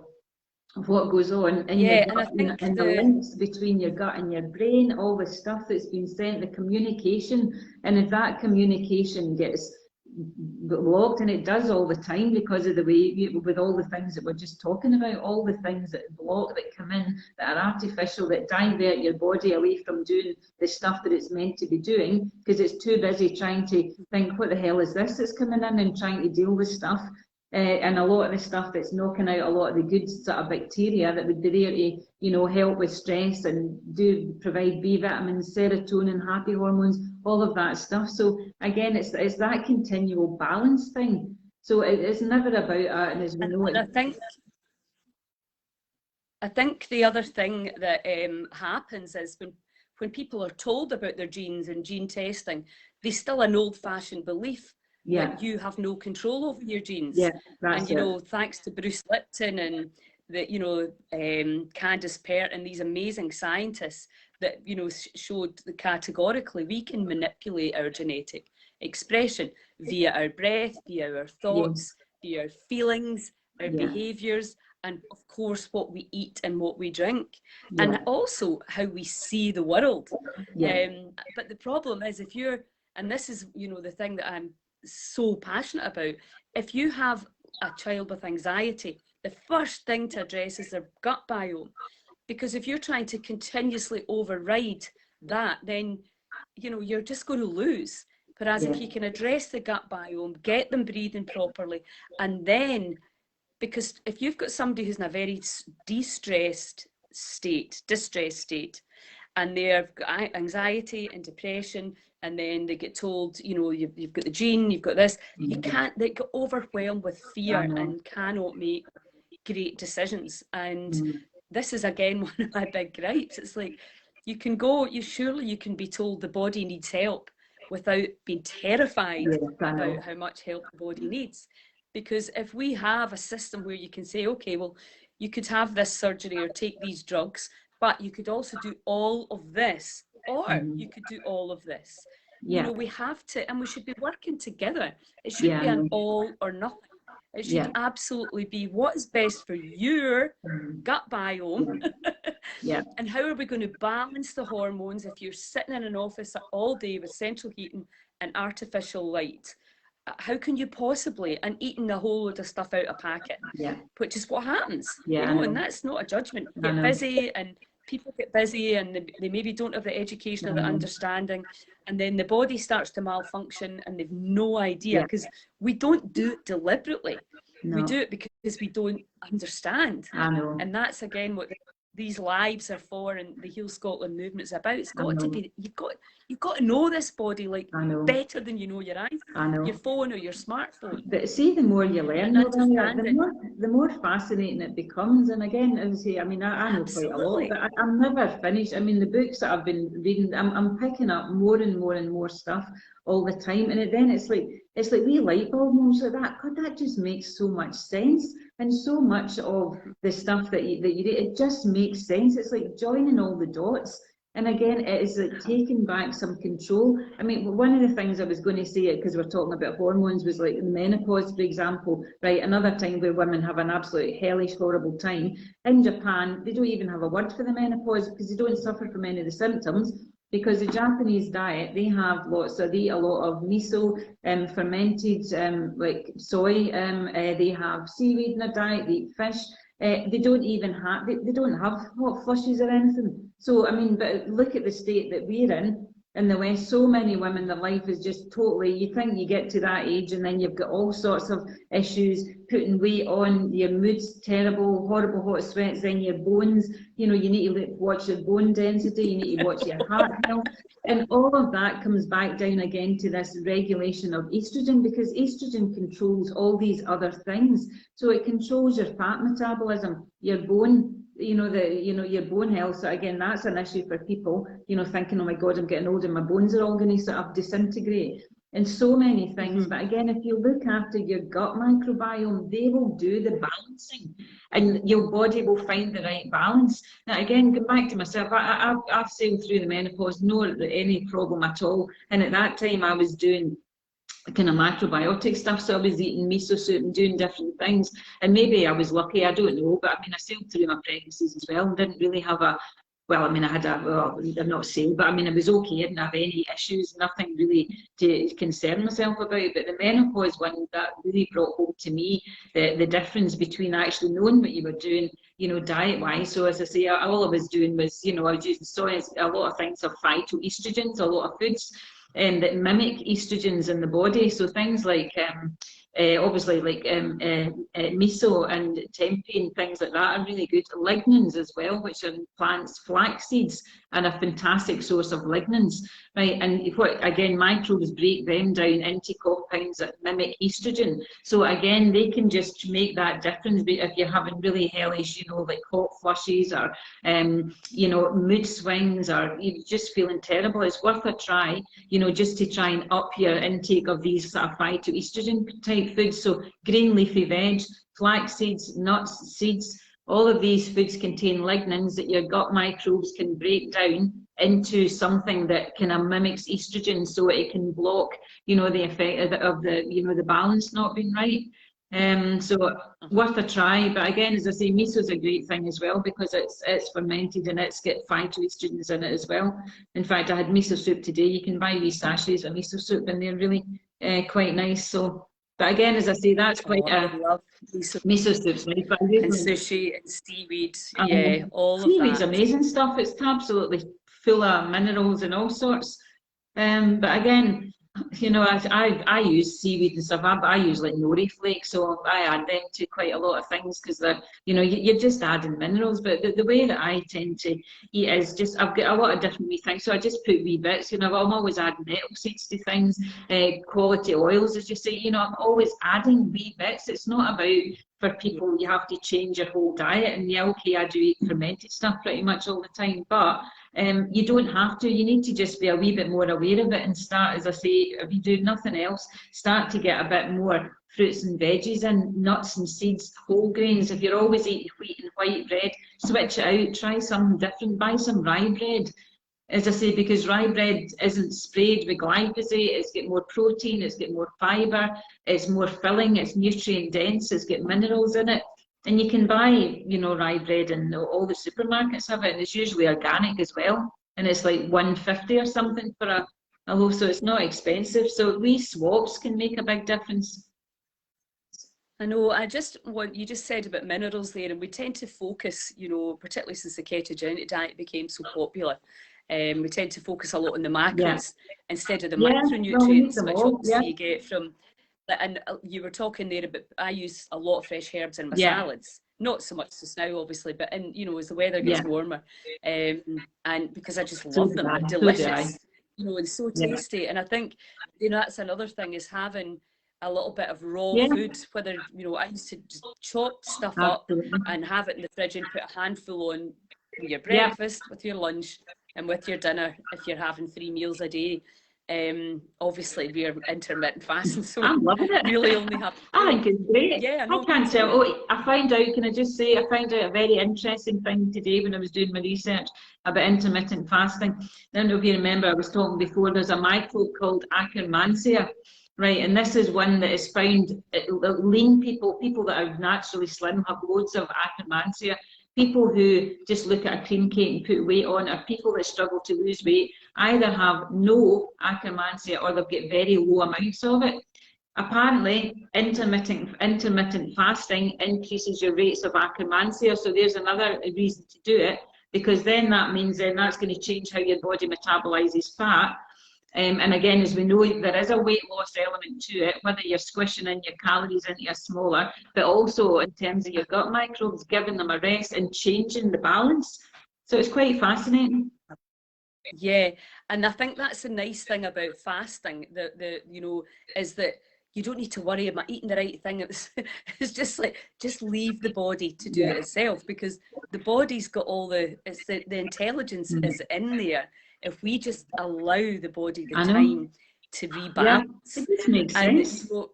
what goes on in your gut, and the links between your gut and your brain, all the stuff that's been sent, the communication, and if that communication gets blocked, and it does all the time because of the way, with all the things that we're just talking about, all the things that block, that come in, that are artificial, that divert your body away from doing the stuff that it's meant to be doing, because it's too busy trying to think, what the hell is this that's coming in, and trying to deal with stuff. And a lot of the stuff that's knocking out a lot of the good sort of bacteria that would be there to, help with stress and provide B vitamins, serotonin, happy hormones, all of that stuff. So again, it's that continual balance thing. So it's never about, and as we know, I think the other thing that happens is when people are told about their genes and gene testing, there's still an old-fashioned belief that you have no control over your genes. Yeah, and thanks to Bruce Lipton and Candace Pert and these amazing scientists that showed categorically we can manipulate our genetic expression via our breath, via our thoughts, via our feelings, our behaviors, and of course what we eat and what we drink, and also how we see the world. But the problem is, if you're, and this is the thing that I'm so passionate about, if you have a child with anxiety, the first thing to address is their gut biome. Because if you're trying to continuously override that, then, you know, you're just going to lose. Whereas if you can address the gut biome, get them breathing properly, and then, because if you've got somebody who's in a very distressed state, and they've got anxiety and depression, and then they get told, you know, you've got the gene, you've got this, you can't, they get overwhelmed with fear and cannot make great decisions. And this is again one of my big gripes. It's like, you can go, surely you can be told the body needs help without being terrified about how much help the body needs. Because if we have a system where you can say, okay, well, you could have this surgery or take these drugs, but you could also do all of this, or you could do all of this. You know, we have to, and we should be working together. It shouldn't be an all or nothing. It should absolutely be what is best for your gut biome. And how are we going to balance the hormones if you're sitting in an office all day with central heating and artificial light? How can you possibly, and eating a whole load of stuff out of a packet, which is what happens, you know, and that's not a judgment. You get busy, and people get busy, and they maybe don't have the education or the understanding, and then the body starts to malfunction and they've no idea, because we don't do it deliberately. We do it because we don't understand. And that's again what these lives are for, and the Heal Scotland movement's about. It's got to be, you've got to know this body like better than you know your eyes, your phone or your smartphone. But see, the more you learn, the more fascinating it becomes. And again, as I say, I mean, I know quite a lot, but I'm never finished. I mean, the books that I've been reading, I'm picking up more and more and more stuff all the time, and then it's like wee light bulb moments like that. God, that just makes so much sense. And so much of the stuff that you read, it just makes sense. It's like joining all the dots. And again, it is like taking back some control. I mean, one of the things I was going to say, because we're talking about hormones, was like menopause, for example, right? Another time where women have an absolutely hellish, horrible time. In Japan, they don't even have a word for the menopause because they don't suffer from any of the symptoms. Because the Japanese diet, they eat a lot of miso, fermented like soy. They have seaweed in their diet. They eat fish. They don't even have they don't have hot flushes or anything. So I mean, but look at the state that we're in the West. So many women, their life is just totally. You think you get to that age, and then you've got all sorts of issues, putting weight on, your mood's terrible, horrible hot sweats, then your bones. You know, you need to watch your bone density, you need to watch your heart health, and all of that comes back down again to this regulation of estrogen, because estrogen controls all these other things. So it controls your fat metabolism, your bone. Your bone health. So again, that's an issue for people, you know, thinking, oh my God, I'm getting older, my bones are all going to sort of disintegrate, and so many things. But again, if you look after your gut microbiome, they will do the balancing, and your body will find the right balance. Now again, going back to myself, I've sailed through the menopause, no any problem at all. And at that time I was doing kind of macrobiotic stuff, so I was eating miso soup and doing different things, and maybe I was lucky, I don't know, but I mean, I sailed through my pregnancies as well and didn't really have I'm not sailed, but I mean, I was okay, I didn't have any issues, nothing really to concern myself about. But the menopause one, that really brought home to me the difference between actually knowing what you were doing, you know, diet wise. So as I say, all I was doing was, you know, I was using soy, a lot of things have phytoestrogens, a lot of foods that mimic estrogens in the body. So things like obviously like miso and tempeh and things like that are really good. Lignans as well, which are in plants, flax seeds, and a fantastic source of lignans, right? And what again, microbes break them down into compounds that mimic estrogen. So again, they can just make that difference. If you're having really hellish, you know, like hot flushes or you know, mood swings, or you're just feeling terrible, it's worth a try, you know, just to try and up your intake of these sort of phytoestrogen type foods. So green leafy veg, flax seeds, nuts, seeds, all of these foods contain lignans that your gut microbes can break down into something that kind of mimics estrogen, so it can block, you know, the effect of the, you know, the balance not being right. So worth a try. But again, as I say, miso is a great thing as well, because it's fermented and it's got phytoestrogens in it as well. In fact, I had miso soup today. You can buy these sachets of miso soup and they're really quite nice. So But again, as I say, that's quite I a love miso miso soup's nice. But and sushi and seaweed. Yeah, um, all of seaweed's that. amazing stuff. It's absolutely full of minerals and all sorts. But again, you know, I use seaweed and stuff. I use like nori flakes, so I add them to quite a lot of things because they're, you know, you're just adding minerals. But the way that I tend to eat is just I've got a lot of different wee things, so I just put wee bits. You know, I'm always adding nettle seeds to things, quality oils, as you say. You know, I'm always adding wee bits. It's not about for people you have to change your whole diet. And yeah, okay, I do eat fermented stuff pretty much all the time, but you don't have to. You need to just be a wee bit more aware of it and start, as I say, if you do nothing else, start to get a bit more fruits and veggies and nuts and seeds, whole grains. If you're always eating wheat and white bread, switch it out, try something different, buy some rye bread. As I say, because rye bread isn't sprayed with glyphosate, it's got more protein, it's got more fibre, it's more filling, it's nutrient dense, it's got minerals in it. And you can buy, you know, rye bread and all the supermarkets have it, and it's usually organic as well. And it's like 150 or something for a loaf, so it's not expensive. So wee swaps can make a big difference. I know, you just said about minerals there, and we tend to focus, you know, particularly since the ketogenic diet became so popular, we tend to focus a lot on the macros instead of the macronutrients, which obviously you get from, and you were talking there about, I use a lot of fresh herbs in my salads, not so much just now, obviously, but in, you know, as the weather gets warmer, and because I just love them, they're delicious, you know, and so tasty. And I think, you know, that's another thing, is having a little bit of raw food, whether, you know, I used to just chop stuff up and have it in the fridge and put a handful on with your breakfast, with your lunch, and with your dinner if you're having 3 meals a day. Obviously we're intermittent fasting, so I'm loving it. Really only have. I think it's great. Yeah, I can't tell. Oh, I found out. Can I just say, I found out a very interesting thing today when I was doing my research about intermittent fasting. I don't know if you remember, I was talking before. There's a microbe called Akkermansia. Right, and this is one that is found lean people that are naturally slim have loads of Akkermansia. People who just look at a cream cake and put weight on, or people that struggle to lose weight, either have no Akkermansia or they've got very low amounts of it. Apparently, intermittent fasting increases your rates of Akkermansia, so there's another reason to do it, because then that means then that's going to change how your body metabolizes fat. And again, as we know, there is a weight loss element to it, whether you're squishing in your calories into a smaller, but also in terms of your gut microbes, giving them a rest and changing the balance. So it's quite fascinating. Yeah, and I think that's the nice thing about fasting, you know, is that you don't need to worry, am I eating the right thing? It's just like, just leave the body to do it itself, because the body's got all the intelligence is in there. If we just allow the body the time to rebalance. Yeah, it just makes sense. So,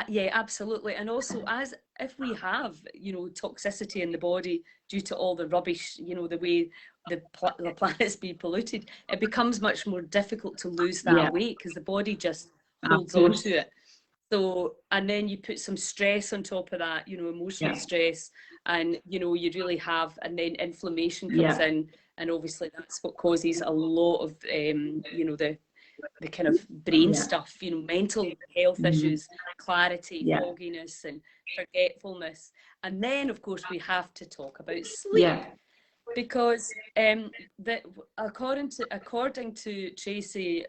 yeah, absolutely. And also, as if we have, you know, toxicity in the body due to all the rubbish, you know, the way the planet's being polluted, it becomes much more difficult to lose that weight, because the body just holds on to it. So, and then you put some stress on top of that, you know, emotional stress, and, you know, you really have, and then inflammation comes in, and obviously that's what causes a lot of, you know, the kind of brain stuff, you know, mental health issues, clarity, fogginess, and forgetfulness. And then, of course, we have to talk about sleep, because according to Tracy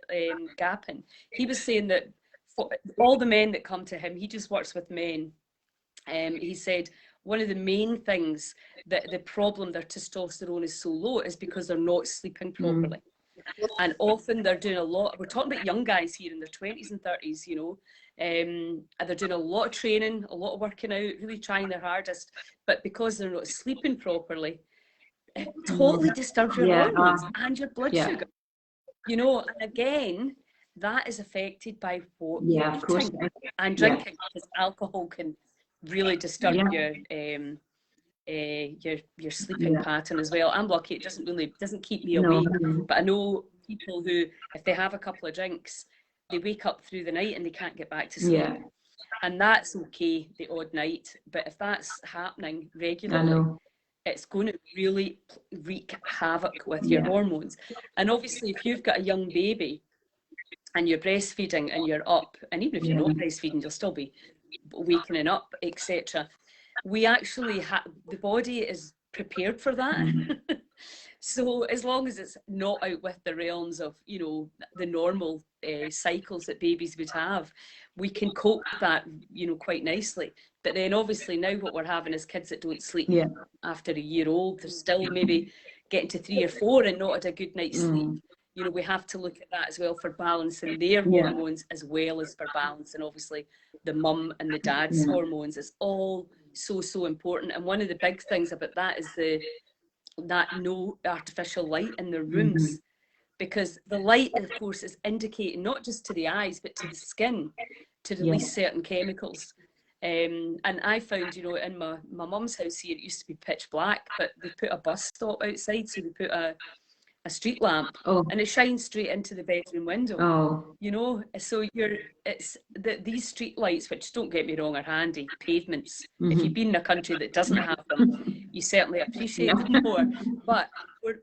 Gappin, he was saying that for all the men that come to him, he just works with men. He said one of the main things that the problem their testosterone is so low is because they're not sleeping properly. And often they're doing a lot, we're talking about young guys here in their 20s and 30s, you know, and they're doing a lot of training, a lot of working out, really trying their hardest, but because they're not sleeping properly, it totally disturbs your hormones and your blood sugar, you know. And again, that is affected by what you're eating and drinking, because alcohol can really disturb your sleeping pattern as well. I'm lucky; it doesn't keep me awake. But I know people who, if they have a couple of drinks, they wake up through the night and they can't get back to sleep. And that's okay, the odd night. But if that's happening regularly, it's going to really wreak havoc with your hormones. And obviously, if you've got a young baby and you're breastfeeding and you're up, and even if you're not breastfeeding, you'll still be wakening up, etc. We actually the body is prepared for that. So as long as it's not out with the realms of, you know, the normal cycles that babies would have, we can cope with that, you know, quite nicely. But then obviously now what we're having is kids that don't sleep after a year old. They're still maybe getting to 3 or 4 and not had a good night's sleep. You know, we have to look at that as well for balancing their hormones, as well as for balancing obviously the mum and the dad's hormones. It's all so important. And one of the big things about that is that no artificial light in their rooms, because the light, of course, is indicating not just to the eyes but to the skin to release certain chemicals. And I found, you know, in my mum's house here, it used to be pitch black, but they put a bus stop outside, so they put a street lamp, and it shines straight into the bedroom window. You know, so these street lights, which, don't get me wrong, are handy. Pavements, if you've been in a country that doesn't have them, you certainly appreciate them more. But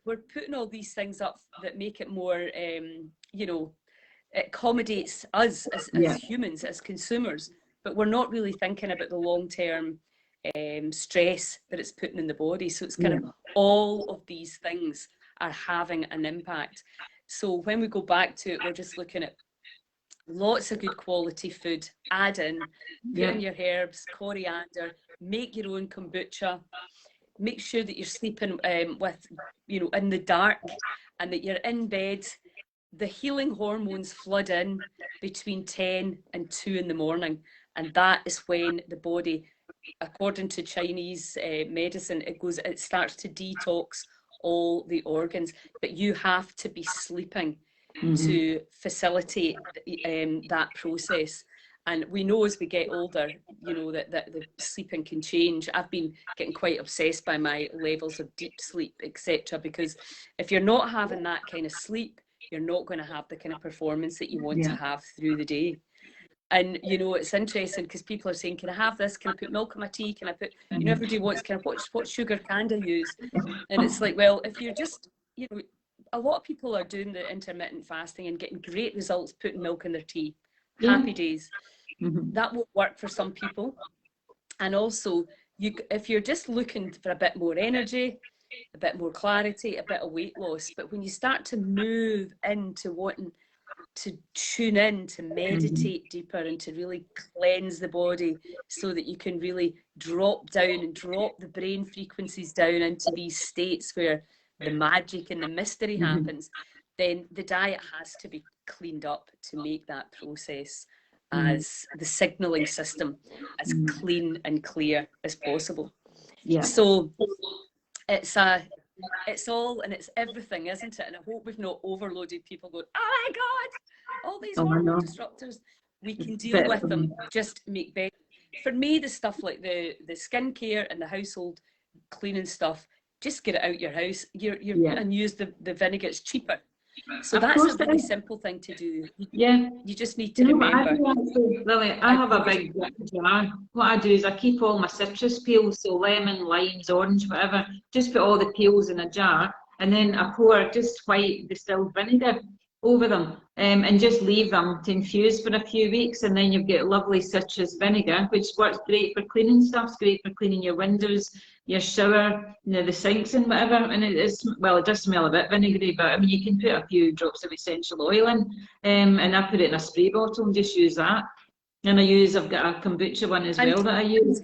we're putting all these things up that make it more, you know, it accommodates us as humans, as consumers, but we're not really thinking about the long-term stress that it's putting in the body. So it's kind of all of these things are having an impact. So when we go back to it, we're just looking at lots of good quality food. Add in, put in your herbs, coriander, make your own kombucha. Make sure that you're sleeping with, you know, in the dark, and that you're in bed. The healing hormones flood in between 10 and 2 in the morning, and that is when the body, according to Chinese medicine, it starts to detox all the organs. But you have to be sleeping to facilitate that process. And we know as we get older, you know, that the sleeping can change. I've been getting quite obsessed by my levels of deep sleep, etc. Because if you're not having that kind of sleep, you're not going to have the kind of performance that you want to have through the day. And, you know, it's interesting because people are saying, can I have this? Can I put milk in my tea? Can I put, you know, everybody wants kind of, what sugar can I use? And it's like, well, if you're just, you know, a lot of people are doing the intermittent fasting and getting great results putting milk in their tea. Happy days. That will work for some people. And also, if you're just looking for a bit more energy, a bit more clarity, a bit of weight loss, but when you start to move into wanting to tune in, to meditate deeper, and to really cleanse the body so that you can really drop down and drop the brain frequencies down into these states where the magic and the mystery happens, then the diet has to be cleaned up to make that process as the signaling system as clean and clear as possible. So it's all and it's everything, isn't it? And I hope we've not overloaded people going, oh my God, all these hormone disruptors. We can deal with them, just make better. For me, the stuff like the skincare and the household cleaning stuff, just get it out your house. And use the vinegar. It's cheaper. So that's a really simple thing to do. You just need to remember. Lily, I have a big jar. What I do is I keep all my citrus peels, so lemon, limes, orange, whatever. Just put all the peels in a jar, and then I pour just white distilled vinegar over them, and just leave them to infuse for a few weeks, and then you've got lovely citrus vinegar, which works great for cleaning stuff. It's great for cleaning your windows, your shower, you know, the sinks and whatever. And it does smell a bit vinegary, but I mean, you can put a few drops of essential oil in, and I put it in a spray bottle and just use that. And I've got a kombucha one as well that I use.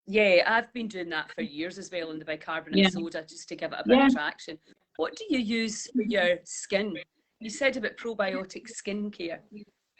Yeah, I've been doing that for years as well, in the bicarbonate soda, just to give it a bit of traction. What do you use for your skin? You said about probiotic skincare.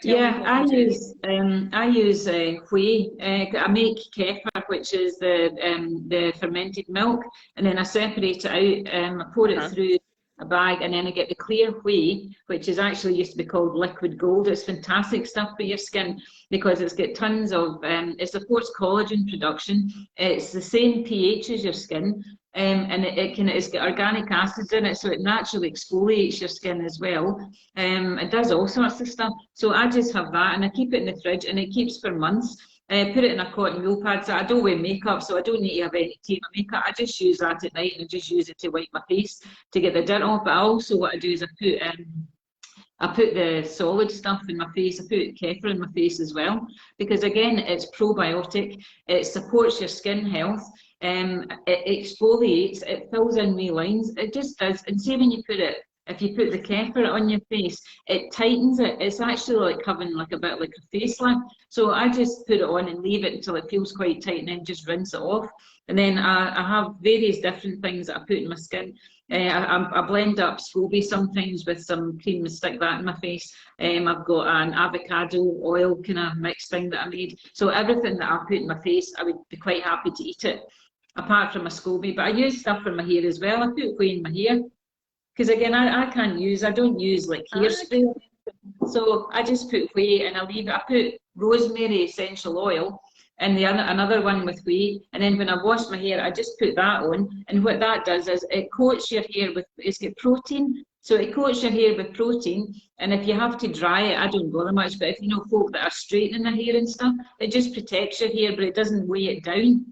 I use whey. I make kefir, which is the fermented milk, and then I separate it out, pour it through a bag, and then I get the clear whey, which is actually used to be called liquid gold. It's fantastic stuff for your skin because it's got tons of, it supports collagen production. It's the same pH as your skin, and it's got organic acids in it, so it naturally exfoliates your skin as well. It does all sorts of stuff. So I just have that, and I keep it in the fridge, and it keeps for months. Put it in a cotton wool pad. So I don't wear makeup, so I don't need to have any tape of makeup. I just use that at night, and I just use it to wipe my face to get the dirt off. But also what I do is I put I put the solid stuff in my face. I put kefir in my face as well because again, it's probiotic. It supports your skin health. It exfoliates. It fills in wee lines. It just does. And see when you put it, if you put the kefir on your face, it tightens it. It's actually like having like a bit like a facelift. So I just put it on and leave it until it feels quite tight, and then just rinse it off. And then I have various different things that I put in my skin. I blend up SCOBY sometimes with some cream and stick that in my face. I've got an avocado oil kind of mixed thing that I made. So everything that I put in my face, I would be quite happy to eat it, apart from my SCOBY. But I use stuff for my hair as well. I put whey in my hair. Because again, I don't use like hairspray. So I just put whey and I leave it. I put rosemary essential oil and another one with whey. And then when I wash my hair, I just put that on. And what that does is it coats your hair with, it's got protein. So it coats your hair with protein. And if you have to dry it, I don't bother much. But if you know folk that are straightening their hair and stuff, it just protects your hair, but it doesn't weigh it down.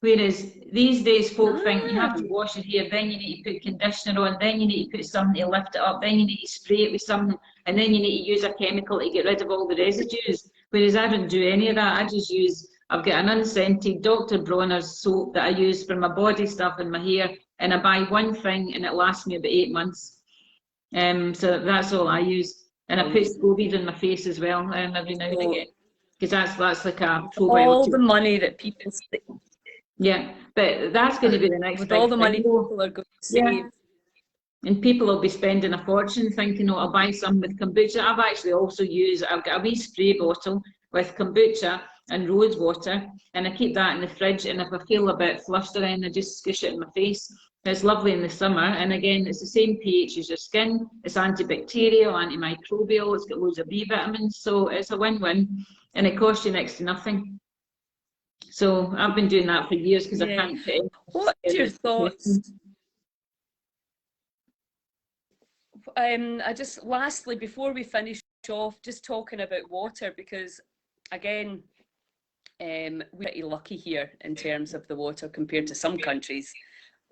Whereas these days folk think you have to wash your hair, then you need to put conditioner on, then you need to put something to lift it up, then you need to spray it with something, and then you need to use a chemical to get rid of all the residues. Whereas I don't do any of that. I just use, I've got an unscented Dr. Bronner's soap that I use for my body stuff and my hair, and I buy one thing and it lasts me about 8 months. So that's all I use. And I put SCOBY in my face as well every now and again, because that's like a probiotic. All the money that people yeah, but that's going to be the next with big all the thing. money people are going to save. Yeah. And people will be spending a fortune thinking, oh, I'll buy some with kombucha. I've actually also used, I've got a wee spray bottle with kombucha and rose water, and I keep that in the fridge, and if I feel a bit flushed around, I just squish it in my face. It's lovely in the summer, and again, it's the same pH as your skin. It's antibacterial, antimicrobial, it's got loads of B vitamins, so it's a win-win, and it costs you next to nothing. So I've been doing that for years because I can't pay. What's your thoughts? I just lastly, before we finish off, just talking about water, because again, we're pretty lucky here in terms of the water compared to some countries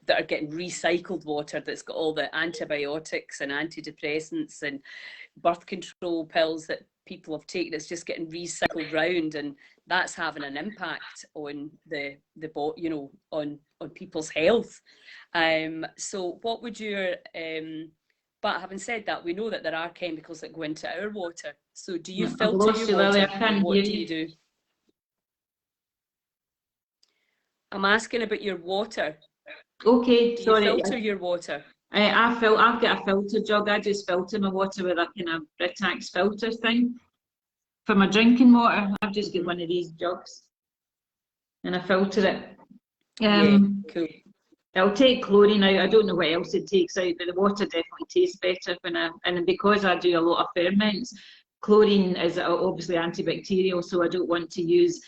that are getting recycled water that's got all the antibiotics and antidepressants and birth control pills that people have taken. It's just getting recycled round, and that's having an impact on on people's health. So what would your but having said that, we know that there are chemicals that go into our water. So do you filter your water? Lilia, I can't what hear do you. you do? I'm asking about your water. Okay, do sorry. You filter your water? I've got a filter jug. I just filter my water with a kind of Britax filter thing. For my drinking water, I've just got one of these jugs and I filter it. Yeah, cool. It'll take chlorine out. I don't know what else it takes out, but the water definitely tastes better and because I do a lot of ferments, chlorine is obviously antibacterial, so I don't want to use,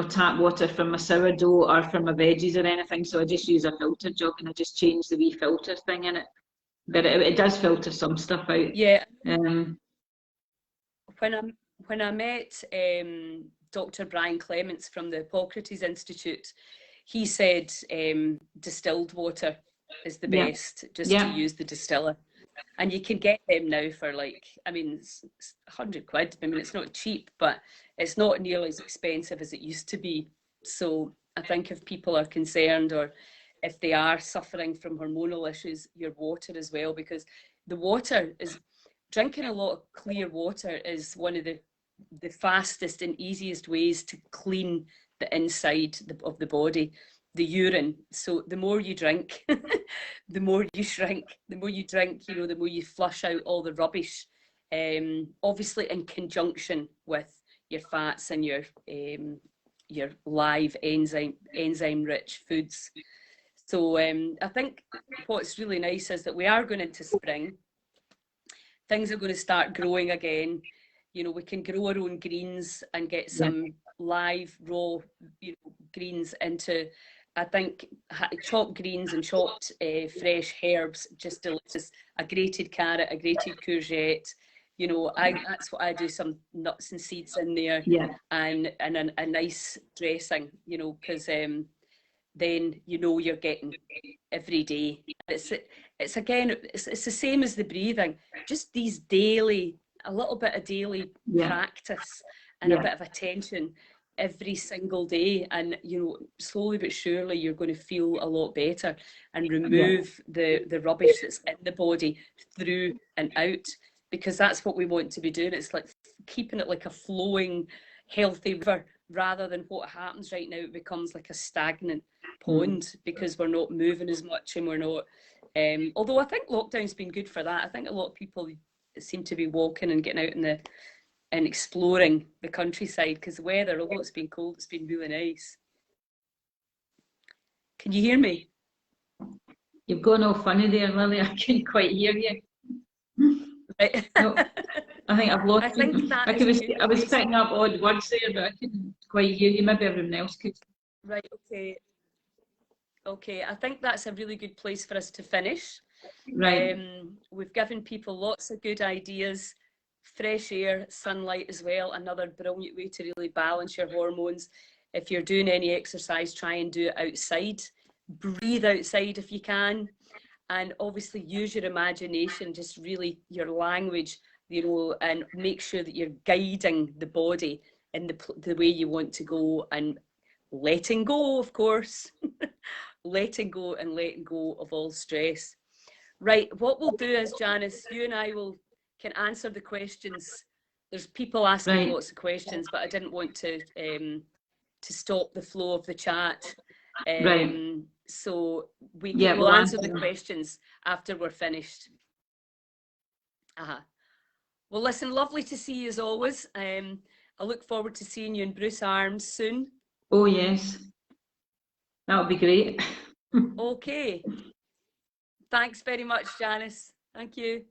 tap water from my sourdough or from my veggies or anything. So I just use a filter jug and I just change the wee filter thing in it. But it does filter some stuff out. Yeah. When I met Dr. Brian Clements from the Hippocrates Institute, he said distilled water is the best, just to use the distiller. And you can get them now for like, I mean, it's 100 quid. I mean, it's not cheap, but it's not nearly as expensive as it used to be. So I think if people are concerned or if they are suffering from hormonal issues, your water as well, because the water is, drinking a lot of clear water is one of the fastest and easiest ways to clean the inside of the body, the urine. So the more you drink, the more you shrink. The more you drink, the more you flush out all the rubbish. Obviously in conjunction with your fats and your live enzyme-rich foods. So I think what's really nice is that we are going into spring. Things are going to start growing again. We can grow our own greens and get some live, raw, greens into, I think, chopped greens and chopped fresh herbs, just delicious. A grated carrot, a grated courgette. That's what I do, some nuts and seeds in there, and a nice dressing, because then you're getting every day. it's again, it's the same as the breathing, just these daily, a little bit of daily practice and a bit of attention every single day, and you know, slowly but surely you're going to feel a lot better and remove the rubbish that's in the body through and out, because that's what we want to be doing. It's like keeping it like a flowing, healthy river, rather than what happens right now, it becomes like a stagnant pond because we're not moving as much and we're not, although I think lockdown's been good for that. I think a lot of people seem to be walking and getting out in the and exploring the countryside, because the weather, although it's been cold, it's been really nice. Can you hear me? You've gone all funny there, Lily. I couldn't quite hear you. Right. No, I think I've lost you. I was place. picking up odd words there, but I couldn't quite hear you. Maybe everyone else could. Right, okay. Okay, I think that's a really good place for us to finish. Right. We've given people lots of good ideas. Fresh air, sunlight as well, another brilliant way to really balance your hormones. If you're doing any exercise, try and do it outside. Breathe outside if you can. And obviously use your imagination, just really your language, you know, and make sure that you're guiding the body in the way you want to go, and letting go, of course. Letting go and letting go of all stress. Right, what we'll do is, Janice, you and I can answer the questions. There's people asking lots of questions, but I didn't want to stop the flow of the chat. So we'll answer the questions after we're finished. Well, listen, lovely to see you as always. I look forward to seeing you in Bruce Arms soon. Oh, yes. That would be great. Okay. Thanks very much, Janice. Thank you.